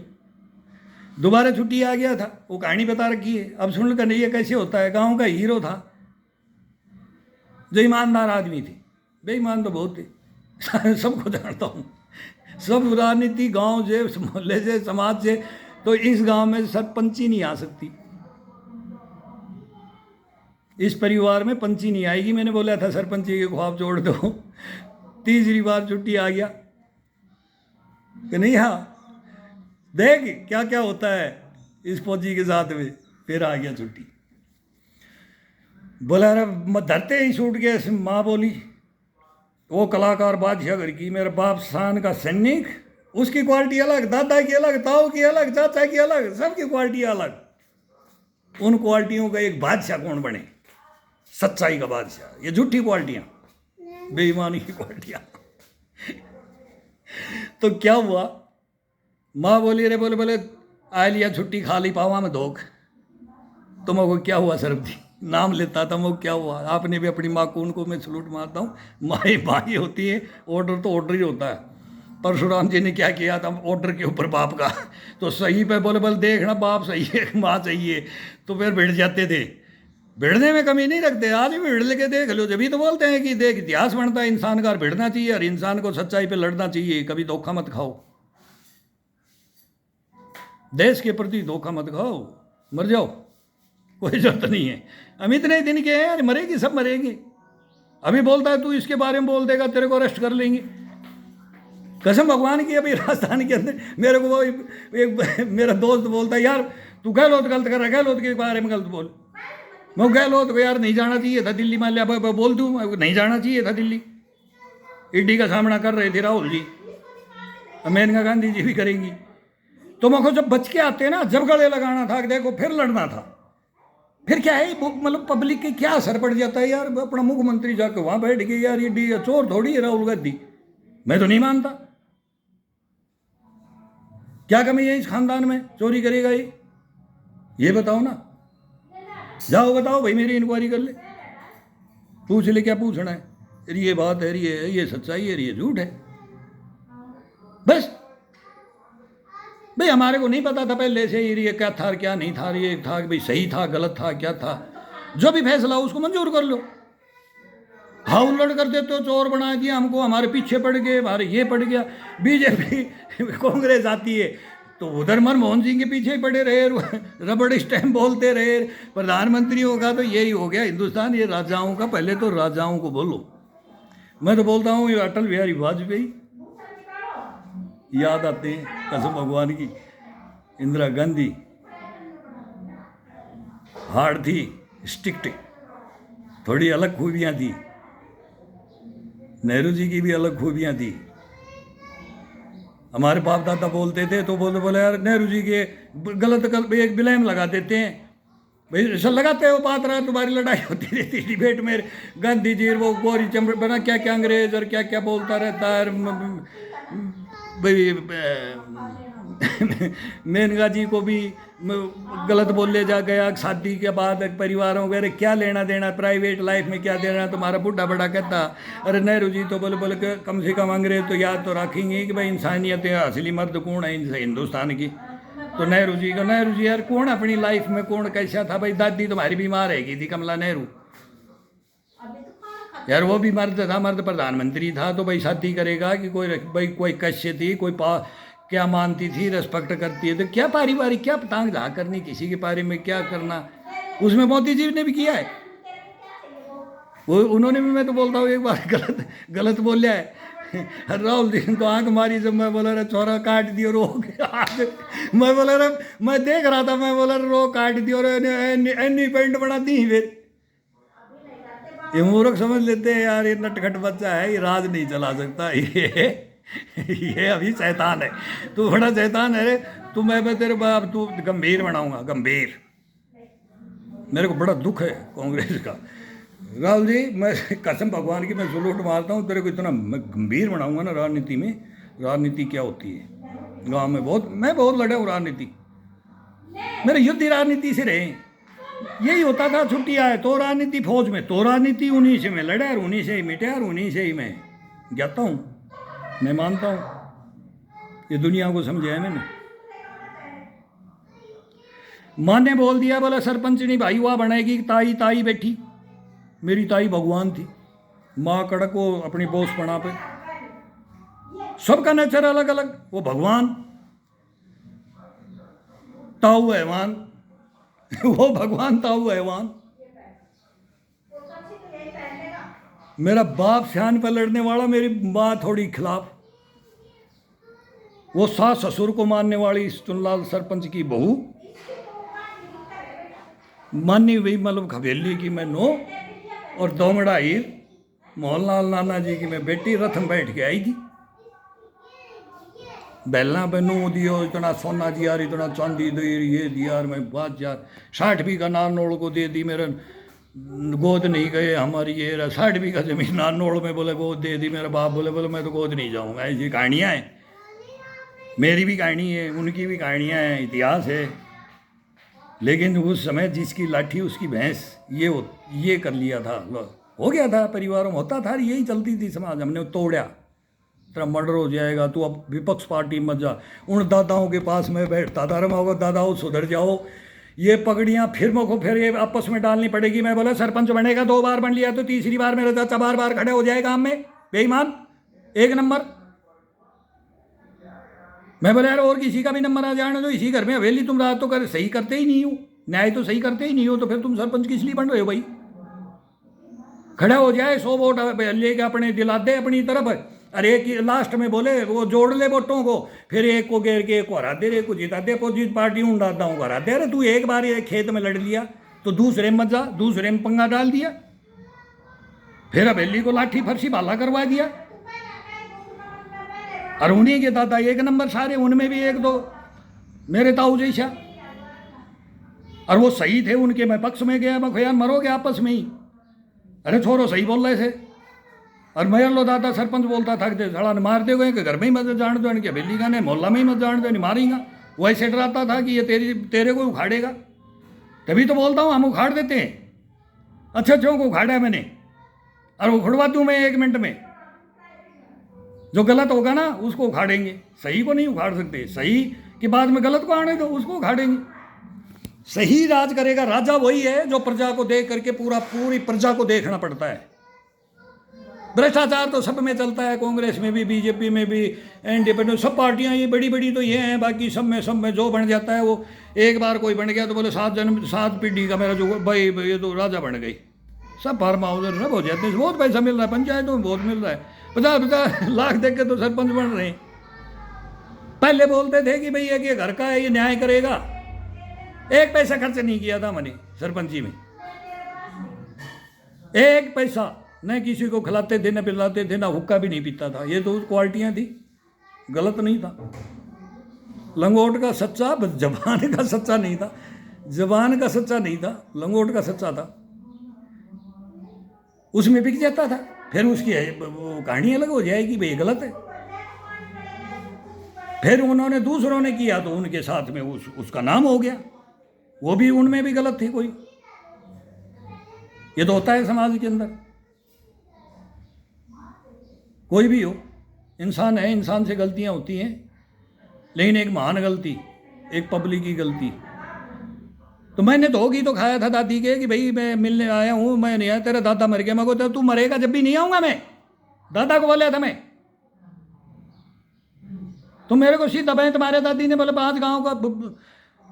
दोबारा छुट्टी आ गया था, वो कहानी बता रखी है, अब सुन कर नहीं, ये कैसे होता है। गाँव का हीरो था, जो ईमानदार आदमी थे, बेईमान तो बहुत थे सबको जानता हूँ, सब राजनीति गांव से, मोहल्ले से, समाज से, तो इस गांव में सरपंची नहीं आ सकती, इस परिवार में पंची नहीं आएगी। मैंने बोला था सरपंची के ख्वाब जोड़ दो, तीसरी बार छुट्टी आ गया कि नहीं, हाँ देख क्या क्या होता है इस फौजी के साथ में, फिर आ गया छुट्टी। बोला अरे धरते ही छूट गए। माँ बोली वो कलाकार बादशाह घर की, मेरे बाप शान का सैनिक, उसकी क्वालिटी अलग, दादा की अलग, ताऊ की अलग, चाचा की अलग, सबकी क्वालिटी अलग। उन क्वालिटियों का एक बादशाह कौन बने, सच्चाई का बादशाह। ये झूठी क्वालिटियाँ, बेईमानी की क्वालिटियाँ। तो क्या हुआ, माँ बोली अरे बोले बोले आ लिया छुट्टी, खा ली पावा में धोख। तुमको क्या हुआ सरब जी, नाम लेता था वो, क्या हुआ। आपने भी अपनी माँ को, उनको मैं सलूट मारता हूँ, माँ ही माँ ही होती है, ऑर्डर तो ऑर्डर ही होता है। परशुराम जी ने क्या किया था ऑर्डर के ऊपर बाप का, तो सही पे बोले बोले देखना बाप सही है, माँ सही है, तो फिर भिड़ जाते थे। भिड़ने में कमी नहीं रखते, आज भी भिड़ लेके देख लो। जब ही तो बोलते हैं कि देख इतिहास बनता है इंसान का, भिड़ना चाहिए, हर इंसान को सच्चाई पे लड़ना चाहिए, कभी धोखा मत खाओ, देश के प्रति धोखा मत खाओ, मर जाओ, कोई जरूरत नहीं है। हम इतने दिन के हैं यार, मरेगी सब मरेंगे। अभी बोलता है तू इसके बारे में बोल देगा तेरे को अरेस्ट कर लेंगे, कसम भगवान की। अभी राजस्थान के अंदर मेरे को एक मेरा दोस्त बोलता है यार तू गहलोत गलत कर रहा है, गहलोत के बारे में गलत बोल। मैं गहलोत को यार नहीं जाना चाहिए था दिल्ली, मान लिया बोल दूँ नहीं जाना चाहिए था दिल्ली, ईडी का सामना कर रहे थे राहुल जी, मेनका गांधी जी भी करेंगी। तो मैं जब बच के आते ना, जब गले लगाना था देखो फिर लड़ना था, फिर क्या है मतलब पब्लिक के क्या असर पड़ जाता है यार। अपना मुख्यमंत्री जाकर वहां बैठ गए यार, ये चोर थोड़ी है राहुल गांधी, मैं तो नहीं मानता। क्या कमी है इस खानदान में, चोरी करेगा ये बताओ ना, जाओ बताओ भाई, मेरी इंक्वायरी कर ले, पूछ ले क्या पूछना है, ये बात है, ये सच्चाई है, ये झूठ है, बस। भाई हमारे को नहीं पता था पहले से ये क्या था क्या नहीं था, ये था कि भाई सही था गलत था क्या था, जो भी फैसला हो उसको मंजूर कर लो। हाँ उल्लड़ कर देते हो, चोर बना दिया हमको, हमारे पीछे पड़ गए, हमारे ये पड़ गया। बीजेपी कांग्रेस आती है तो उधर मनमोहन सिंह के पीछे ही पड़े रहे, रबड़ स्टैम्प बोलते रहे। प्रधानमंत्रियों का तो यही हो गया हिंदुस्तान, ये राजाओं का, पहले तो राजाओं को बोलो। मैं तो बोलता हूँ ये अटल बिहारी वाजपेयी याद आते हैं, कसम भगवान की। इंदिरा गांधी हार्ड थी, स्ट्रिक्ट, थोड़ी अलग खूबियाँ थी। नेहरू जी की भी अलग खूबियाँ थी। हमारे बाप दादा बोलते थे तो बोले यार नेहरू जी के गलत एक ब्लेम लगा देते हैं, भाई ऐसा लगाते हो, बात रहा तुम्हारी लड़ाई होती रहती डिबेट में, गांधी जी वो गोरी चमड़ बना क्या क्या अंग्रेज और क्या क्या बोलता रहता है। भाई मेनका जी को भी गलत बोले जा गया, शादी के बाद परिवारों वगैरह क्या लेना देना, प्राइवेट लाइफ में क्या देना। तुम्हारा बुढ़ा बड़ा कहता अरे नेहरू जी तो बोले कम से कम अंग्रेज तो याद तो रखेंगे कि भाई इंसानियत है, असली मर्द कौन है हिंदुस्तान की। तो नेहरू जी यार कौन अपनी लाइफ में कौन कैसा था, भाई दादी तुम्हारी बीमार है थी कमला नेहरू यार, वो भी मर्द था, मर्द प्रधानमंत्री था, तो भाई शादी करेगा कि कोई कैसे थी, क्या मानती थी, रेस्पेक्ट करती है, तो क्या पारिवारिक क्या पतांग झाँक करनी किसी के बारे में क्या करना, उसमें मोदी जी ने भी किया है। वो उन्होंने भी, मैं तो बोलता हूँ एक बार गलत बोलिया है। राहुल जी ने तो आंख मारी जब मैं बोला रहा छोरा काट दियो रो गया। मैं बोला रहा मैं देख रहा था, मैं बोला रो काट दियो रो एनी पेंट बना दी फिर ये मूर्ख समझ लेते हैं यार, ये नटखट बच्चा है, ये राज नहीं चला सकता, ये अभी शैतान है, तू बड़ा शैतान है रे। तू मैं तेरे बाप तू गंभीर बनाऊंगा, गंभीर। मेरे को बड़ा दुख है कांग्रेस का राहुल जी, मैं कसम भगवान की मैं सलूट मारता हूँ तेरे को, इतना मैं गंभीर बनाऊंगा ना राजनीति में। राजनीति क्या होती है गांव में, मैं बहुत लड़ा हूँ राजनीति, मेरे युद्ध ही राजनीति से रहे। यही होता था, छुट्टी आए तो राजनीति, फौज में तो राजनीति, उन्हीं से मैं लड़ा और उन्हीं से ही मिटे और उन्हीं से ही मैं जाता हूँ। मैं मानता हूँ ये दुनिया को समझा है मैंने। माँ ने बोल दिया, बोला सरपंच नहीं भाई वहाँ बनेगी, ताई ताई बैठी, मेरी ताई भगवान थी। माँ कड़क वो अपनी बोस बना पे, सबका नेचर अलग अलग, वो भगवान, ताऊ हैवान वो भगवान ताऊ हैवान। मेरा बाप शान पर लड़ने वाला, मेरी माँ थोड़ी खिलाफ, वो सास ससुर को मानने वाली सुनलाल सरपंच की बहू मानी हुई, मतलब हवेली की मैं नो, और दोमड़ा हीर मोहनलाल नाना जी की मैं बेटी रथ में बैठ के आई थी। बैलना बनू दियो, इतना सोना दिया, इतना चांदी दी, ये दिया, मैं बात यार 60 बीघा नारनौल को दे दी, मेरे गोद नहीं गए हमारी, ये 60 बीघा जमीन नारनौल में बोले गोद दे दी। मेरा बाप बोले मैं तो गोद नहीं जाऊँगा। ऐसी कहानियाँ हैं, मेरी भी कहानी है, उनकी भी कहानियाँ हैं, इतिहास है। लेकिन उस समय जिसकी लाठी उसकी भैंस, ये कर लिया था, हो गया था, परिवारों में होता था, यही चलती थी समाज। हमने तोड़ा, तेरा मर्डर हो जाएगा, तू अब विपक्ष पार्टी मत जा। उन दादाओं के पास में बैठता था, रमा होगा दादाओं सुधर जाओ, ये पगड़ियाँ फिर मुझको फिर ये आपस में डालनी पड़ेगी। मैं बोला सरपंच बनेगा, 2 बार बन लिया तो तीसरी बार मेरा चाचा बार खड़े हो जाएगा हम में, बेईमान 1 नंबर। मैं बोला यार और किसी का भी नंबर आ जाने दो, इसी घर में हवेली, तुम रात तो सही करते ही नहीं हो, न्याय तो सही करते ही नहीं हो, तो फिर तुम सरपंच किस लिए बन रहे हो भाई? खड़ा हो जाए, 100 वोट लेके अपने दिला दे अपनी तरफ, अरे एक लास्ट में बोले वो जोड़ ले वोटों को, फिर एक को घेर के एक को हरा दे, एक को जिता दे, अपोजिट पार्टी उन डालता हूँ हरा दे। अरे तू एक बार ये खेत में लड़ लिया तो दूसरे में मत जा, दूसरे में पंगा डाल दिया, फिर हवेली को लाठी फरसी भाला करवा दिया। और उन्हीं के दादा 1 नंबर सारे, उनमें भी 1-2 मेरे ताऊ जैसा, और वो सही थे, उनके मैं पक्ष में गया, मैं यार मरोगे आपस में ही, अरे छोरो सही बोल रहे थे। और मैं लो दादा सरपंच बोलता था कि सड़ा ने मार दे कि घर में ही मत जान दो, इनके हवेली का नहीं मोहल्ला में ही मत जान दो, नहीं मारेगा। वो ऐसे डराता था कि ये तेरे को उखाड़ेगा, तभी तो बोलता हूँ हम उखाड़ देते हैं। अच्छा क्यों को उखाड़ा मैंने, और उखड़वा दूँ मैं 1 मिनट में। जो गलत होगा ना उसको उखाड़ेंगे, सही को नहीं उखाड़ सकते, सही के बाद में गलत को आने दो, उसको उखाड़ेंगे। सही राज करेगा, राजा वही है जो प्रजा को देख करके पूरी प्रजा को देखना पड़ता है। भ्रष्टाचार तो सब में चलता है, कांग्रेस में भी, बीजेपी में भी, इंडिपेंडेंट, सब पार्टियां ये बड़ी बड़ी तो ये हैं, बाकी सब में जो बन जाता है वो, एक बार कोई बन गया तो बोले 7 पीढ़ी का मेरा जो भाई ये तो राजा बन गई। सब फार्म हाउस सब हो जाते हैं, बहुत पैसा मिल रहा है, पंचायतों में बहुत मिल रहा है, 50 लाख देख के तो सरपंच बन रहे हैं। पहले बोलते थे कि भैया ये घर का है, ये न्याय करेगा, 1 पैसा खर्च नहीं किया था मैंने सरपंची में, 1 पैसा, न किसी को खिलाते थे, न पिलाते थे, ना हुक्का भी नहीं पीता था। ये तो क्वालिटियां थी, गलत नहीं था। लंगोट का सच्चा, जबान का सच्चा नहीं था, जबान का सच्चा नहीं था, लंगोट का सच्चा था, उसमें बिक जाता था। फिर उसकी कहानी अलग हो जाएगी, भाई गलत है। फिर उन्होंने दूसरों ने किया तो उनके साथ में उसका नाम हो गया, वो भी उनमें भी गलत थी कोई। ये तो होता है समाज के अंदर, कोई भी हो, इंसान है, इंसान से गलतियां होती हैं, लेकिन एक महान गलती, एक पब्लिक की गलती। तो मैंने धोखी तो खाया था दादी के कि भाई मैं मिलने आया हूँ, मैं नहीं आया, तेरा दादा मर गया। मैं को तू मरेगा जब भी नहीं आऊँगा मैं, दादा को बोला था मैं। तो मेरे को सीधा भाई तुम्हारे दादी ने बोले 5 गाँव का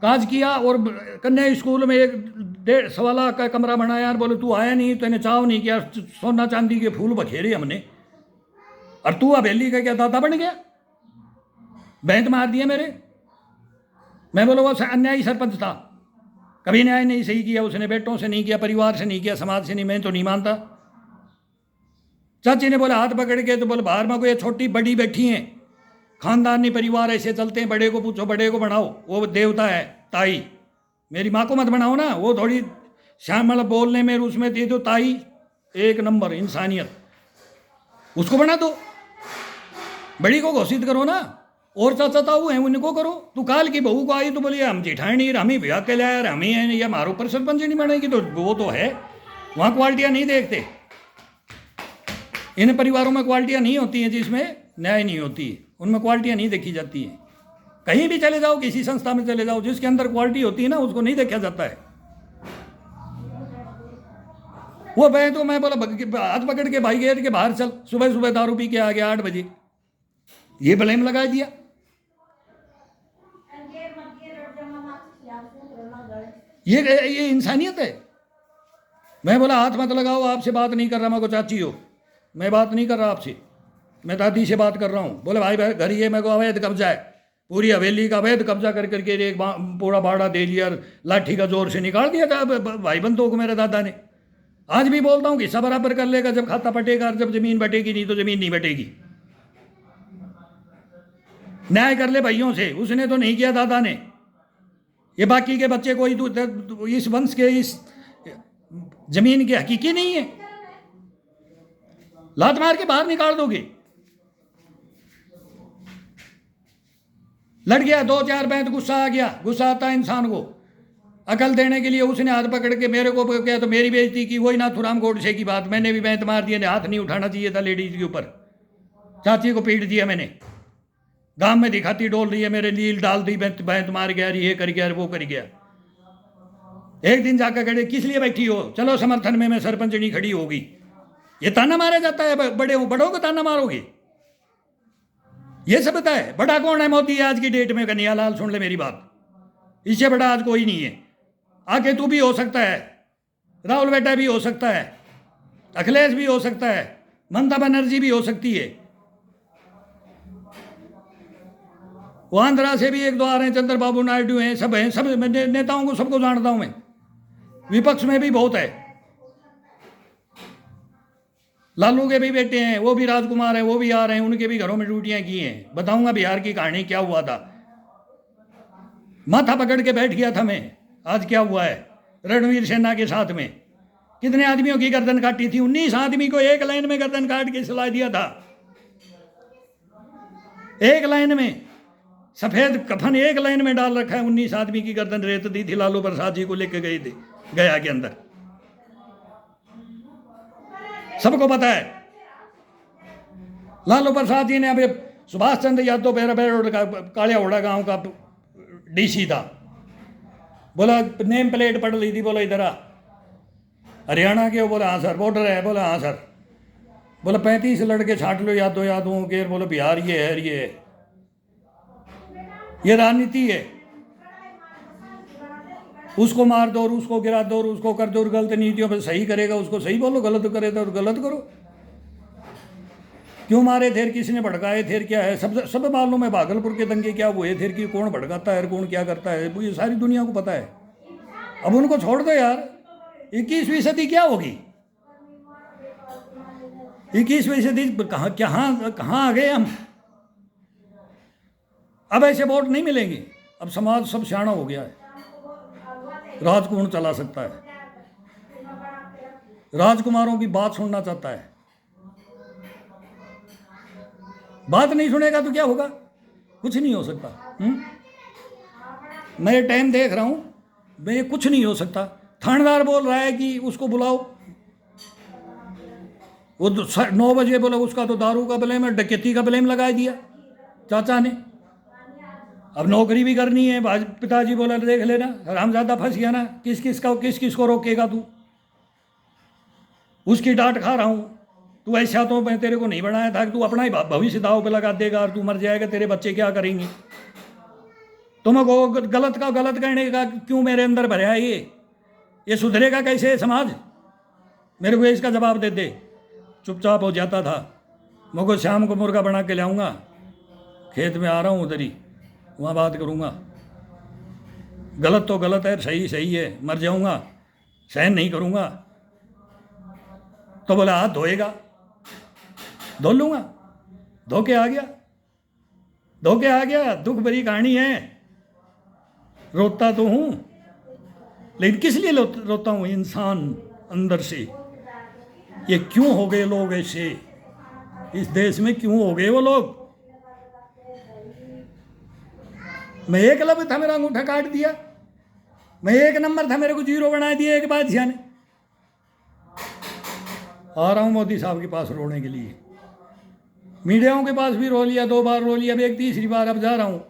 काज किया और कन्या स्कूल में 1.5 लाख का कमरा बनाया, और बोले तू आया नहीं, तेने चाव नहीं किया, सोना चांदी के फूल बखेरे हमने, और तू हवेली का क्या दादा बन गया, बैंक मार दिया मेरे। मैं बोला वो अन्यायी सरपंच था, कभी न्याय नहीं सही किया उसने, बेटों से नहीं किया, परिवार से नहीं किया, समाज से नहीं, मैं तो नहीं मानता। चाची ने बोला हाथ पकड़ के, तो बोले बाहर में कोई छोटी बड़ी बैठी हैं, खानदानी परिवार ऐसे चलते हैं, बड़े को पूछो, बड़े को बनाओ, वो देवता है ताई। मेरी माँ को मत बनाओ ना, वो थोड़ी श्यामल बोलने में उसमें थी, तो ताई एक नंबर इंसानियत, उसको बना दो। बड़ी को घोषित करो ना, और चाचा ताऊ हैं उनको करो। तू काल की बहू को आई तो बोलिए हम जिठानी हम ही ब्याह के लाया, हम ही हैं, या हमारे ऊपर सरपंच नहीं बनेगी, तो वो तो है। वहाँ क्वालिटियाँ नहीं देखते, इन परिवारों में क्वालिटियाँ नहीं होती हैं, जिसमें न्याय नहीं होती है उनमें क्वालिटियाँ नहीं देखी जाती हैं। कहीं भी चले जाओ, किसी संस्था में चले जाओ, जिसके अंदर क्वालिटी होती है ना, उसको नहीं देखा जाता है। वो भाई तो मैं बोला हाथ पकड़ के भाई गेट के बाहर चल, सुबह सुबह दारू पी के आ गया 8 बजे, ये ब्लेम लगा दिया। ये इंसानियत है। मैं बोला हाथ मत लगाओ, आपसे बात नहीं कर रहा, मैं को चाची हो, मैं बात नहीं कर रहा आपसे, मैं दादी से बात कर रहा हूँ। बोले भाई घर ये मेरे को अवैध कब्जा है, पूरी हवेली का अवैध कब्जा कर करके एक पूरा बाड़ा दे लिया, लाठी का जोर से निकाल दिया था भाई बंदों को मेरे दादा ने। आज भी बोलता हूँ कि हिस्सा बराबर कर लेगा जब खाता पटेगा, और जब जमीन बटेगी, नहीं तो जमीन नहीं बटेगी। न्याय कर ले भाइयों से, उसने तो नहीं किया दादा ने। ये बाकी के बच्चे कोई तो इस वंश के इस जमीन के हकीकी नहीं है, लात मार के बाहर निकाल दोगे। लड़ गया 2-4 बैंत, गुस्सा आ गया, गुस्सा आता है इंसान को। अकल देने के लिए उसने हाथ पकड़ के मेरे को किया, तो मेरी बेइज्जती की। वही नाथुराम गोडसे की बात, मैंने भी बैंत मार दिया, हाथ नहीं उठाना चाहिए था लेडीज के ऊपर। चाची को पीट दिया मैंने, गांव में दिखाती डोल रही है, मेरे लील डाल दी, बैंत मार गया, ये कर गया, वो कर गया। एक दिन जाकर कहे किस लिए बैठी हो, चलो समर्थन में मैं सरपंचनी खड़ी होगी। ये ताना मारा जाता है, बड़ों को ताना मारोगे, ये सब पता है। बड़ा कौन है? मोदी आज की डेट में। कन्हैयालाल सुन ले मेरी बात, इससे बड़ा आज कोई नहीं है। आगे तू भी हो सकता है, राहुल बेटा भी हो सकता है, अखिलेश भी हो सकता है, ममता बनर्जी भी हो सकती है, वो आंध्रा से भी 1-2 आ रहे हैं, चंद्रबाबू नायडू हैं, सब हैं, सब नेताओं को सबको जानता हूं मैं। विपक्ष में भी बहुत है, लालू के भी बेटे हैं, वो भी राजकुमार है, वो भी आ रहे हैं, उनके भी घरों में ड्यूटियां की हैं। बताऊंगा बिहार की कहानी क्या हुआ था, माथा पकड़ के बैठ गया था मैं। आज क्या हुआ है रणवीर सेना के साथ में, कितने आदमियों की गर्दन काटी थी? 19 आदमी को एक लाइन में गर्दन काट के सुला दिया था, एक लाइन में, सफेद कफन एक लाइन में डाल रखा है। 19 आदमी की गर्दन रेत दी थी, लालू प्रसाद जी को लेके गए थे गया के अंदर, सबको पता है। लालू प्रसाद जी ने अभी सुभाष चंद्र यादव कालियाहोड़ा गांव का डीसी था, बोला नेम प्लेट पढ़ ली थी, बोला इधर आ, हरियाणा के हो? बोला हाँ सर। बॉर्डर है? बोला हाँ सर। बोला 35 लड़के छांट लो यादवों के। बोले बिहार ये है, ये राजनीति है, उसको मार दो और उसको गिरा दो और उसको कर दो, और गलत नीतियों पर सही करेगा उसको सही बोलो, गलत करेगा और गलत करो। क्यों मारे थे, किसने भड़काए थे, क्या है, सब मालूम है। भागलपुर के दंगे क्या हुए थे, कि कौन भड़काता है, कौन क्या करता है, ये सारी दुनिया को पता है। अब उनको छोड़ दो यार। 21वीं सदी क्या होगी? 21वीं सदी कहाँ आ गए हम? अब ऐसे वोट नहीं मिलेंगे। अब समाज सब सियाना हो गया है, राज कौन चला सकता है? राजकुमारों की बात सुनना चाहता है, बात नहीं सुनेगा तो क्या होगा? कुछ नहीं हो सकता। मैं ये टाइम देख रहा हूं, मैं कुछ नहीं हो सकता। थानेदार बोल रहा है कि उसको बुलाओ, वो 9 बजे बोला, उसका तो दारू का ब्लेम है, डकैती का ब्लेम लगा दिया चाचा ने। अब नौकरी भी करनी है, पिताजी बोला देख लेना, हरामजादा फंस गया ना, किस को रोकेगा तू? उसकी डांट खा रहा हूं। तू ऐसा तो मैं तेरे को नहीं बनाया था कि तू अपना ही भविष्य दाव पे लगा देगा और तू मर जाएगा, तेरे बच्चे क्या करेंगे? तुमको गलत का गलत कहने का क्यों मेरे अंदर भरा है? ये सुधरेगा कैसे समाज? मेरे को इसका जवाब दे दे। चुपचाप हो जाता था। मुझको शाम को मुर्गा बना के लाऊंगा, खेत में आ रहा हूँ उधर ही, वहाँ बात करूँगा। गलत तो गलत है, सही सही है, मर जाऊँगा, सहन नहीं करूँगा। तो बोला हाथ धोएगा, धो लूँगा, धो के आ गया, धो के आ गया। दुख भरी कहानी है, रोता तो हूँ, लेकिन किस लिए रोता हूँ? इंसान अंदर से, ये क्यों हो गए लोग ऐसे? इस देश में क्यों हो गए वो लोग? मैं एक लब था, मेरा अंगूठा काट दिया, मैं एक नंबर था, मेरे को 0 बना दिया एक बादशाह ने। आ रहा हूँ मोदी साहब के पास रोने के लिए, मीडियाओं के पास भी रो लिया, 2 बार रो लिया, अब एक तीसरी बार अब जा रहा हूँ।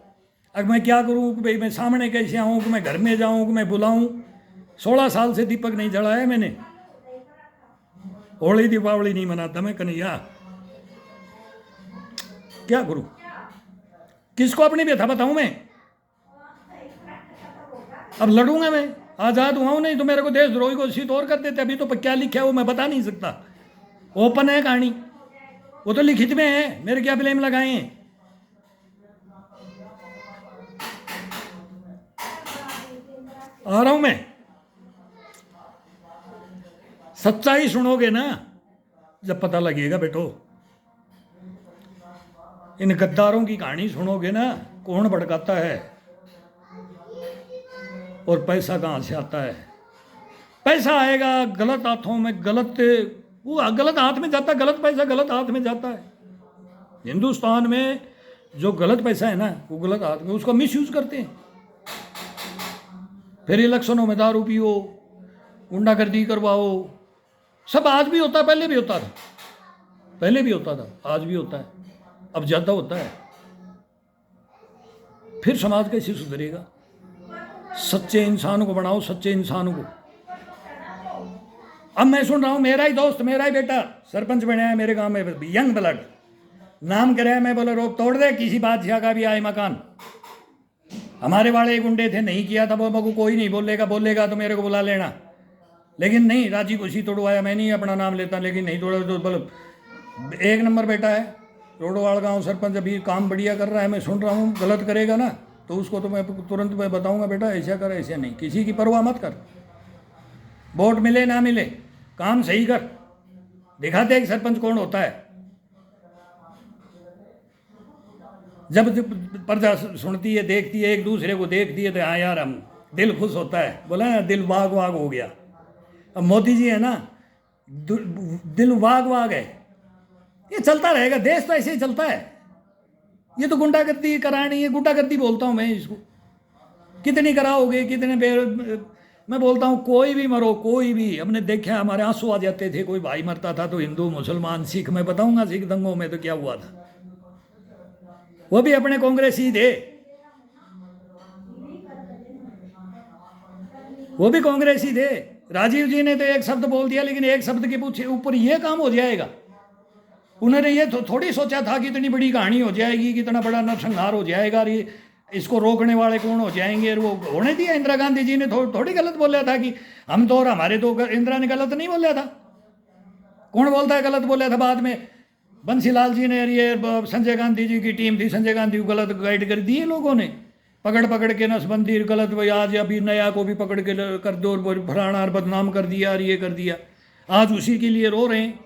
अब मैं क्या करूँ कि भाई मैं सामने कैसे आऊँ, कि मैं घर में जाऊँ, कि मैं बुलाऊँ? 16 साल से दीपक नहीं जलाया मैंने, होली दीपावली नहीं मनाता मैं कन्हैया, क्या करूँ? किसको अपनी व्यथा बताऊँ मैं? अब लड़ूंगा मैं, आज़ाद हुआ हूँ, नहीं तो मेरे को देशद्रोही घोषित और कर देते। अभी तो क्या लिखा है वो मैं बता नहीं सकता, ओपन है कहानी, वो तो लिखित में है, मेरे क्या ब्लेम लगाए हैं? आ रहा हूं मैं, सच्चाई सुनोगे ना जब पता लगेगा बेटो। इन गद्दारों की कहानी सुनोगे ना, कौन भड़काता है और पैसा कहाँ से आता है? पैसा आएगा गलत हाथों में, वो गलत हाथ में जाता है, गलत पैसा गलत हाथ में जाता है। हिंदुस्तान में जो गलत पैसा है ना, वो गलत हाथ में, उसका मिसयूज करते हैं। फिर इलेक्शनों में दारू पियो, गुंडागर्दी करवाओ, सब आज भी होता है, पहले भी होता था, पहले भी होता था, आज भी होता है, अब ज़्यादा होता है। फिर समाज कैसे सुधरेगा? सच्चे इंसान को बनाओ, सच्चे इंसान को। अब मैं सुन रहा हूँ, मेरा ही दोस्त, मेरा ही बेटा सरपंच बना है मेरे गांव में, यंग ब्लड नाम कराया। मैं बोला रोक तोड़ दे, किसी बादशाह का भी आए मकान। हमारे वाले गुंडे थे, नहीं किया था वो, को कोई नहीं बोलेगा तो मेरे को बुला लेना, लेकिन नहीं, राजी खुशी तोड़वाया। मैं नहीं अपना नाम लेता, लेकिन नहीं तोड़ा तो बोलो, 1 नंबर बेटा है, रोडवाड़ गाँव सरपंच, अभी काम बढ़िया कर रहा है। मैं सुन रहा हूँ गलत करेगा ना तो उसको तो मैं तुरंत मैं बताऊंगा, बेटा ऐसा कर, ऐसा नहीं, किसी की परवाह मत कर, वोट मिले ना मिले, काम सही कर, दिखाते एक सरपंच कौन होता है। जब प्रजा सुनती है, देखती है, एक दूसरे को देखती है, तो हाँ यार हम दिल खुश होता है, बोला ना दिल वाग वाग हो गया। अब मोदी जी है ना, दिल वाग वाग है, ये चलता रहेगा, देश तो ऐसे ही चलता है। ये तो गुंडागर्दी करानी है, गुंडागर्दी बोलता हूँ मैं इसको। कितनी कराओगे, कितने मैं बोलता हूँ कोई भी मरो, कोई भी, हमने देखा हमारे आंसू आ जाते थे, कोई भाई मरता था तो हिंदू मुसलमान सिख, मैं बताऊंगा सिख दंगों में तो क्या हुआ था, वो भी अपने कांग्रेसी थे, वो भी कांग्रेसी थे। राजीव जी ने तो एक शब्द बोल दिया, लेकिन एक शब्द के ऊपर ये काम हो जाएगा। उन्होंने ये थोड़ी सोचा था कि इतनी बड़ी कहानी हो जाएगी, कि इतना बड़ा नरसंहार हो जाएगा, और ये इसको रोकने वाले कौन हो जाएंगे। और वो होने दिया। इंदिरा गांधी जी ने थोड़ी गलत बोला था कि हम तो, और हमारे तो, इंदिरा ने गलत नहीं बोला था। कौन बोलता है गलत बोला था? बाद में बंसीलाल जी ने, ये संजय गांधी जी की टीम थी, संजय गांधी को गलत गाइड कर दिए लोगों ने, पकड़ के नसबंदी गलत, भाई आज अभी नया को भी पकड़ के कर दो, और फलाना बदनाम कर दिया, और ये कर दिया। आज उसी के लिए रो रहे हैं,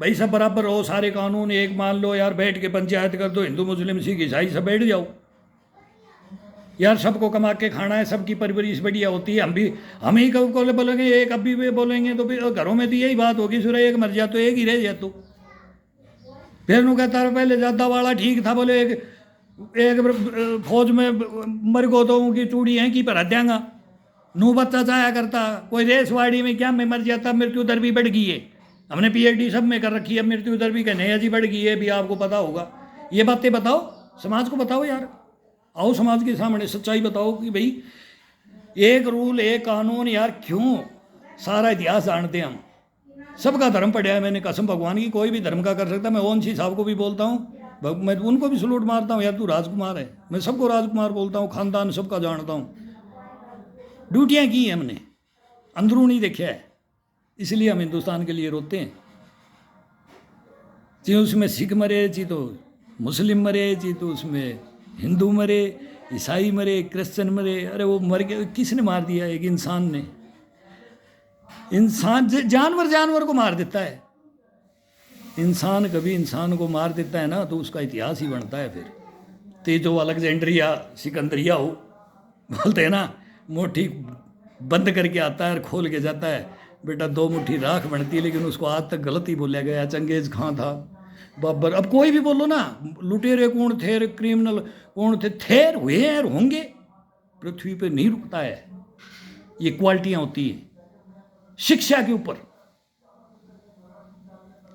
भाई सब बराबर हो, सारे कानून एक मान लो यार, बैठ के पंचायत कर दो, हिंदू मुस्लिम सिख ईसाई सब बैठ जाओ यार, सबको कमा के खाना है, सबकी परवरिश बढ़िया होती है। हम ही को बोलेंगे एक, अभी भी बोलेंगे तो फिर घरों में तो यही बात होगी, सुरा एक मर जा तो एक ही रह जा। तो फिर नु कहता है पहले ज़्यादा वाला ठीक था, बोले एक फौज में मर गो तो उनकी चूड़ी है कि पर देंगा, नू बच्चा चाया करता, कोई रेसवाड़ी में क्या में मर जाता, मृत्यु दर भी बढ़ गई है। हमने PhD सब में कर रखी है, मृत्यु दर भी कहने अजी बढ़ गई है, भी आपको पता होगा। ये बातें बताओ, समाज को बताओ यार, आओ समाज के सामने सच्चाई बताओ कि भाई एक रूल एक कानून यार, क्यों सारा इतिहास जानते हैं हम, सबका धर्म पढ़ा है मैंने, कसम भगवान की, कोई भी धर्म का कर सकता है। मैं ओवंशी साहब को भी बोलता हूँ, मैं उनको भी सलूट मारता हूँ, यार तू राजकुमार है, मैं सबको राजकुमार बोलता हूँ, खानदान सबका जानता हूँ। ड्यूटियाँ की हैं हमने, अंदरूनी देखा है, इसलिए हम हिंदुस्तान के लिए रोते हैं। चाहे उसमें सिख मरे, चाहे तो मुस्लिम मरे, चाहे तो उसमें हिंदू मरे, ईसाई मरे, क्रिश्चियन मरे, अरे वो मर गए, किसने मार दिया? एक इंसान ने। इंसान जानवर को मार देता है, इंसान कभी इंसान को मार देता है ना तो उसका इतिहास ही बनता है फिर। ते जो अलेक्जेंड्रिया सिकंदरिया हो, बोलते हैं ना, मुट्ठी बंद करके आता है और खोल के जाता है। बेटा 2 मुट्ठी राख बनती है, लेकिन उसको आज तक गलत ही बोला गया। चंगेज खां था, बाबर, अब कोई भी बोलो ना, लुटेरे कौन थे, क्रिमिनल कौन थे हुए हैं और होंगे। पृथ्वी पे नहीं रुकता है। ये क्वालिटियां होती है शिक्षा के ऊपर।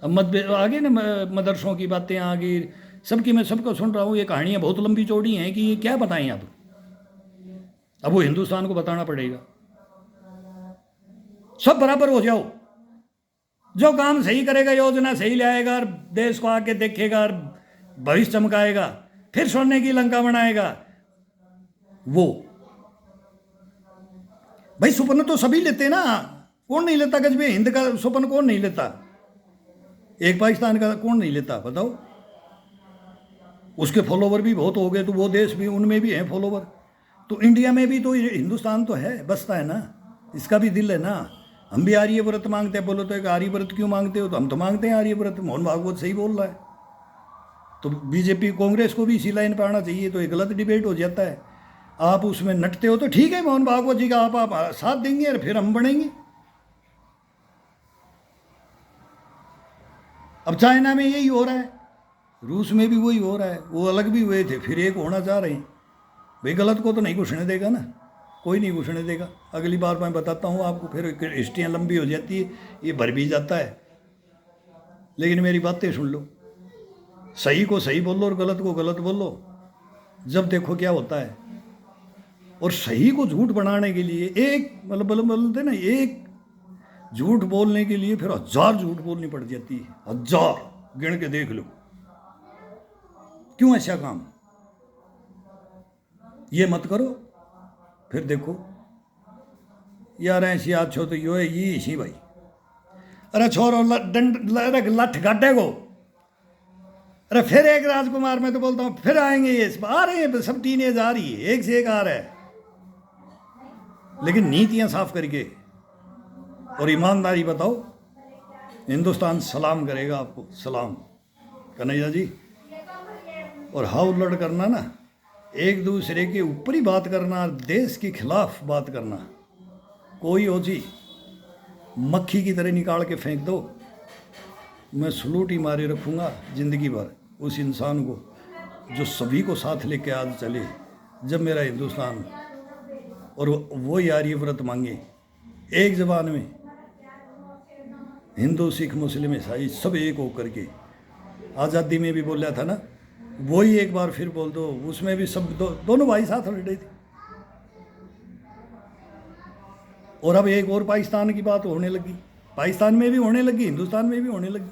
अब मत आगे ना मदरसों की बातें आ गई सबकी, मैं सबको सुन रहा हूँ। ये कहानियाँ बहुत लंबी चौड़ी हैं कि ये क्या बताएं अब वो हिंदुस्तान को बताना पड़ेगा। सब बराबर हो जाओ, जो काम सही करेगा, योजना सही लाएगा और देश को आके देखेगा और भविष्य चमकाएगा, फिर सोने की लंका बनाएगा। वो भाई सुपन तो सभी लेते ना, कौन नहीं लेता? गजबे हिंद का सुपन कौन नहीं लेता? एक पाकिस्तान का कौन नहीं लेता बताओ? उसके फॉलोवर भी बहुत हो गए, तो वो देश भी, उनमें भी हैं फॉलोवर। तो इंडिया में भी तो हिंदुस्तान तो है, बसता है ना, इसका भी दिल है ना। हम भी आर्य व्रत मांगते हैं। बोलो तो एक आर्य व्रत क्यों मांगते हो? तो हम तो मांगते हैं आर्य व्रत। मोहन भागवत सही बोल रहा है, तो बीजेपी कांग्रेस को भी इसी लाइन पर आना चाहिए। तो एक गलत डिबेट हो जाता है। आप उसमें नटते हो तो ठीक है, मोहन भागवत जी का आप साथ देंगे और फिर हम बढ़ेंगे। अब चाइना में यही हो रहा है, रूस में भी वही हो रहा है। वो अलग भी हुए थे, फिर एक होना चाह रहे हैं। भाई गलत को तो नहीं घुसने देगा ना, कोई नहीं घुसने देगा। अगली बार मैं बताता हूँ आपको, फिर हिस्ट्रियाँ लंबी हो जाती है, ये भर भी जाता है। लेकिन मेरी बातें सुन लो, सही को सही बोलो और गलत को गलत बोलो, जब देखो क्या होता है। और सही को झूठ बनाने के लिए एक बोलते ना, एक झूठ बोलने के लिए फिर 1000 झूठ बोलनी पड़ जाती है। 1000 गिन के देख लो। क्यों ऐसा काम? ये मत करो, फिर देखो यार ऐसी आछो तो यो है ये इसी भाई। अरे छोरो लठ गाड्डे को। अरे फिर एक राजकुमार, मैं तो बोलता हूँ फिर आएंगे, ये आ रहे हैं, सब टीनेज आ रही है, एक से एक आ रहा है। लेकिन नीतियां साफ करके और ईमानदारी बताओ, हिंदुस्तान सलाम करेगा आपको, सलाम। कन्हैया जी। और हाउ लड़ करना ना, एक दूसरे के ऊपर ही बात करना, देश के खिलाफ बात करना, कोई हो जी मक्खी की तरह निकाल के फेंक दो, मैं सलूट ही मारे रखूँगा ज़िंदगी भर उस इंसान को जो सभी को साथ लेके आज चले। जब मेरा हिंदुस्तान और वो आर्य व्रत मांगे एक ज़बान में, हिंदू सिख मुस्लिम ईसाई सब एक होकर के। आज़ादी में भी बोला था ना, वही एक बार फिर बोल दो, उसमें भी सब दोनों भाई साथ लड़े थे। और अब एक और पाकिस्तान की बात होने लगी, पाकिस्तान में भी होने लगी, हिंदुस्तान में भी होने लगी।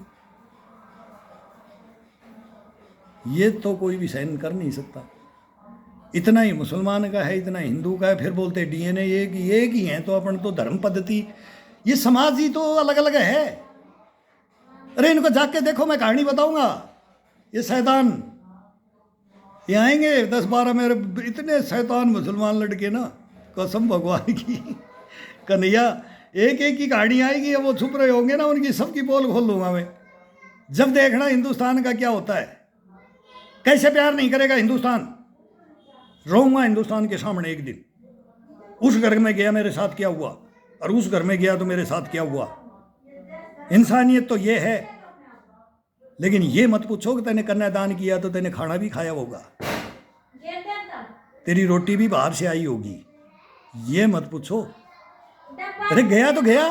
ये तो कोई भी सहन कर नहीं सकता। इतना ही मुसलमान का है, इतना हिंदू का है, फिर बोलते डीएनए एक ही हैं, तो अपन तो धर्म पद्धति, ये समाज ही तो अलग अलग है। अरे इनको जाके देखो, मैं कहानी बताऊंगा। ये शैतान ये आएंगे 10-12 मेरे इतने शैतान मुसलमान लड़के ना, कसम भगवान की कन्हैया, एक एक की कहानी आएगी। वो छुप रहे होंगे ना, उनकी सबकी पोल खोल लूंगा मैं। जब देखना हिंदुस्तान का क्या होता है, कैसे प्यार नहीं करेगा हिंदुस्तान। रोऊंगा हिंदुस्तान के सामने एक दिन। उस घर में गया, मेरे साथ क्या हुआ, और उस घर में गया तो मेरे साथ क्या हुआ। इंसानियत तो ये है। लेकिन ये मत पूछो कि तेने कन्यादान किया तो तेने खाना भी खाया होगा, तेरी रोटी भी बाहर से आई होगी, ये मत पूछो। अरे गया तो गया।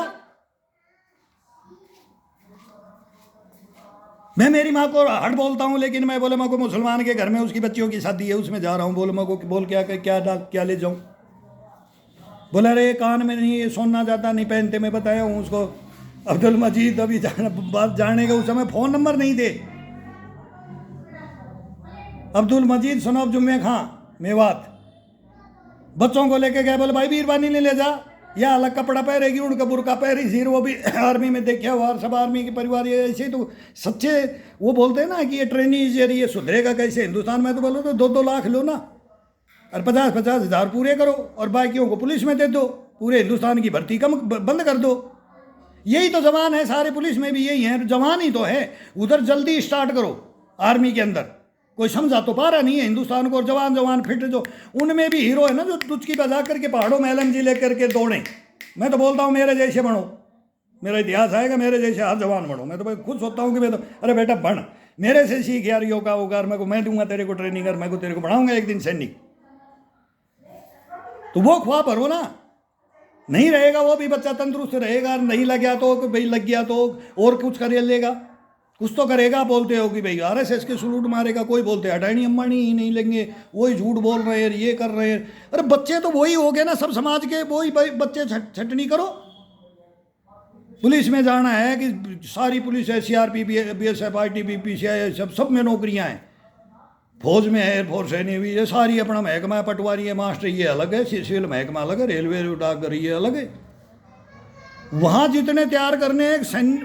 मैं मेरी माँ को हट बोलता हूँ, लेकिन मैं बोले माँ को मुसलमान के घर में उसकी बच्चियों की शादी है, उसमें जा रहा हूँ, बोले माँ को बोल क्या ले जाऊँ। बोला अरे कान में नहीं सोना जाता, नहीं पहनते। मैं बताया हूँ उसको, अब्दुल मजीद अभी बात जाने का उस समय फ़ोन नंबर नहीं थे। अब्दुल मजीद सनौब जुम्मे खां मेवात बच्चों को लेके गए, बोले भाई बीरबानी ने ले जा, या अलग कपड़ा पहनेगी, उनका बुरका पहनी थी। वो भी आर्मी में देखा हुआ, सब आर्मी के परिवार ये ऐसे तो सच्चे। वो बोलते हैं ना कि ये ट्रेनिंग ये सुधरेगा कैसे हिंदुस्तान में। तो बोलो तो 2-2 लाख लो ना, और 50-50 हज़ार पूरे करो, और बाकियों को पुलिस में दे दो, पूरे हिंदुस्तान की भर्ती कम बंद कर दो। यही तो जवान है, सारे पुलिस में भी यही है, जवान ही तो है। उधर जल्दी स्टार्ट करो आर्मी के अंदर, कोई समझा तो पा रहा नहीं है हिंदुस्तान को। और जवान जवान फिट जो उनमें भी हीरो है ना, जो तुझकी बजा करके पहाड़ों में LMG लेकर के दौड़े। मैं तो बोलता हूँ मेरे जैसे बनो, मेरा इतिहास आएगा, मेरे जैसे हर जवान बनो। मैं तो भाई खुद सोचता हूँ कि मैं तो, अरे बेटा बन, मेरे से सीख यार, योगा वोगा, मैं दूंगा तेरे को ट्रेनिंग, और मैं को तेरे को बढ़ाऊंगा एक दिन सैनिक। तो वो ख्वाब भरो ना, नहीं रहेगा वो भी बच्चा तंदुरुस्त रहेगा। नहीं लग गया तो भाई लग गया तो और कुछ कर लेगा, कुछ तो करेगा। बोलते हो कि भाई RSS के सलूट मारेगा, कोई बोलते अडानी अंबानी ही नहीं लेंगे, वही झूठ बोल रहे हैं, ये कर रहे हैं। अरे बच्चे तो वही हो गए ना, सब समाज के वही बच्चे। छटनी करो। पुलिस में जाना है कि सारी पुलिस है, CRP, BSF, ITBP, CI, सब में नौकरियां हैं। फौज में है, एयरफोर्स है, नेवी है, सारी अपना महकमा है। पटवारी है, मास्टर ये अलग है, सिविल महकमा अलग है, रेलवे डाकघर ये अलग है। वहाँ जितने तैयार करने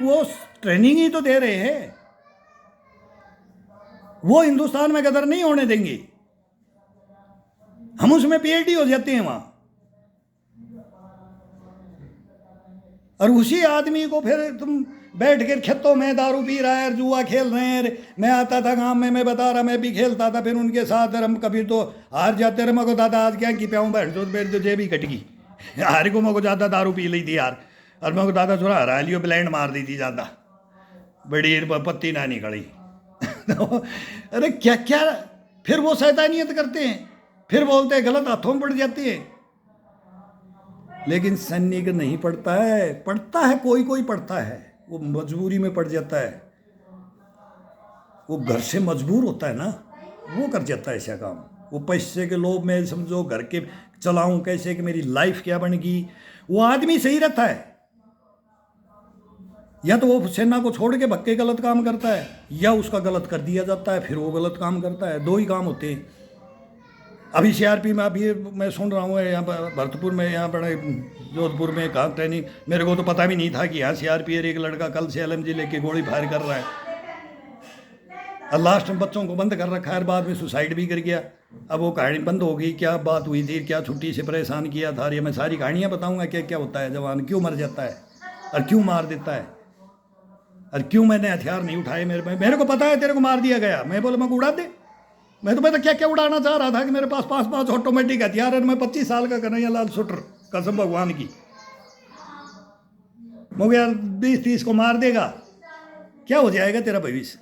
वो ट्रेनिंग ही तो दे रहे हैं। वो हिंदुस्तान में गदर नहीं होने देंगे, हम उसमें PhD हो जाते हैं वहाँ। और उसी आदमी को फिर तुम बैठ कर खेतों में दारू पी रहा है, जुआ खेल रहे हैं। मैं आता था गांव में, मैं बता रहा, मैं भी खेलता था, फिर उनके साथ हम कभी तो हार जाते रहे। मैं को दादा आज क्या की प्याऊँ, बैठ जो जेबी कट गई हार को। मैं को ज़्यादा दारू पी ली थी यार, और मैं को दादा थोड़ा हरा लियो, ब्लैंड मार दी थी ज़्यादा, बड़ी पत्ती ना निकली तो अरे क्या क्या, फिर वो शैतानियत करते हैं, फिर बोलते हैं गलत हाथों में पड़ जाते हैं। लेकिन सैनिक नहीं पढ़ता है, पढ़ता है कोई पढ़ता है, वो मजबूरी में पड़ जाता है। वो घर से मजबूर होता है ना, वो कर जाता है ऐसा काम। वो पैसे के लोभ में, समझो घर के चलाऊं कैसे, कि मेरी लाइफ क्या बनेगी। वो आदमी सही रहता है, या तो वो सेना को छोड़ के भक्के गलत काम करता है, या उसका गलत कर दिया जाता है, फिर वो गलत काम करता है। दो ही काम होते हैं। अभी CRP में अभी मैं सुन रहा हूँ यहाँ पर भरतपुर में, यहाँ बड़े जोधपुर में कहा ट्रेनिंग, मेरे को तो पता भी नहीं था कि यहाँ CRP एक लड़का कल से LMG लेके गोली फायर कर रहा है, और लास्ट में बच्चों को बंद कर रखा है, बाद में सुसाइड भी कर गया। अब वो कहानी बंद हो गई, क्या बात हुई थी, क्या छुट्टी से परेशान किया था, ये मैं सारी कहानियाँ बताऊँगा क्या क्या होता है, जवान क्यों मर जाता है और क्यों मार देता है, और क्यों मैंने हथियार नहीं उठाए। मेरे को पता है तेरे को मार दिया गया, मैं बोला मैं उड़ा दे। मैं तो क्या क्या उड़ाना चाह रहा था कि मेरे पास 5 ऑटोमेटिक हथियार है, मैं 25 साल का कन्हैया लाल शूटर, कसम भगवान की। मुझे यार 20-30 को मार देगा, क्या हो जाएगा तेरा भविष्य।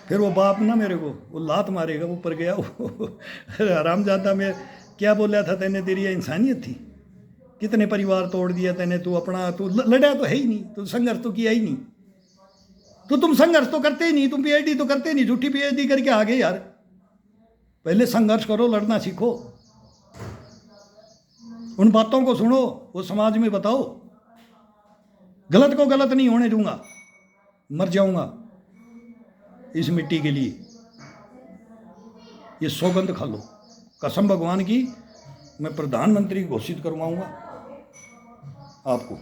फिर वो बाप ना मेरे को वो लात मारेगा, ऊपर गया हरामजादा। में क्या बोला था तेने, तेरी इंसानियत थी, कितने परिवार तोड़ दिया तैने, तू अपना तू लड़ा तो है ही नहीं, तू संघर्ष तो किया ही नहीं, तो तुम संघर्ष तो करते ही नहीं, तुम PhD तो करते नहीं, झूठी PhD करके आ गए यार। पहले संघर्ष करो, लड़ना सीखो, उन बातों को सुनो, वो समाज में बताओ। गलत को गलत नहीं होने दूंगा, मर जाऊंगा इस मिट्टी के लिए, ये सौगंध खा लो, कसम भगवान की। मैं प्रधानमंत्री घोषित करवाऊंगा आपको।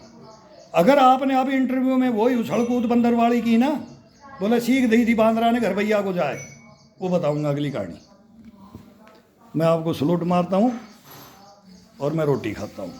अगर आपने अभी इंटरव्यू में वही उछल कूद बंदरवाड़ी की ना, बोले सीख दी थी बांदरा ने घर भैया को जाए, वो बताऊंगा अगली कहानी। मैं आपको सलूट मारता हूँ और मैं रोटी खाता हूँ।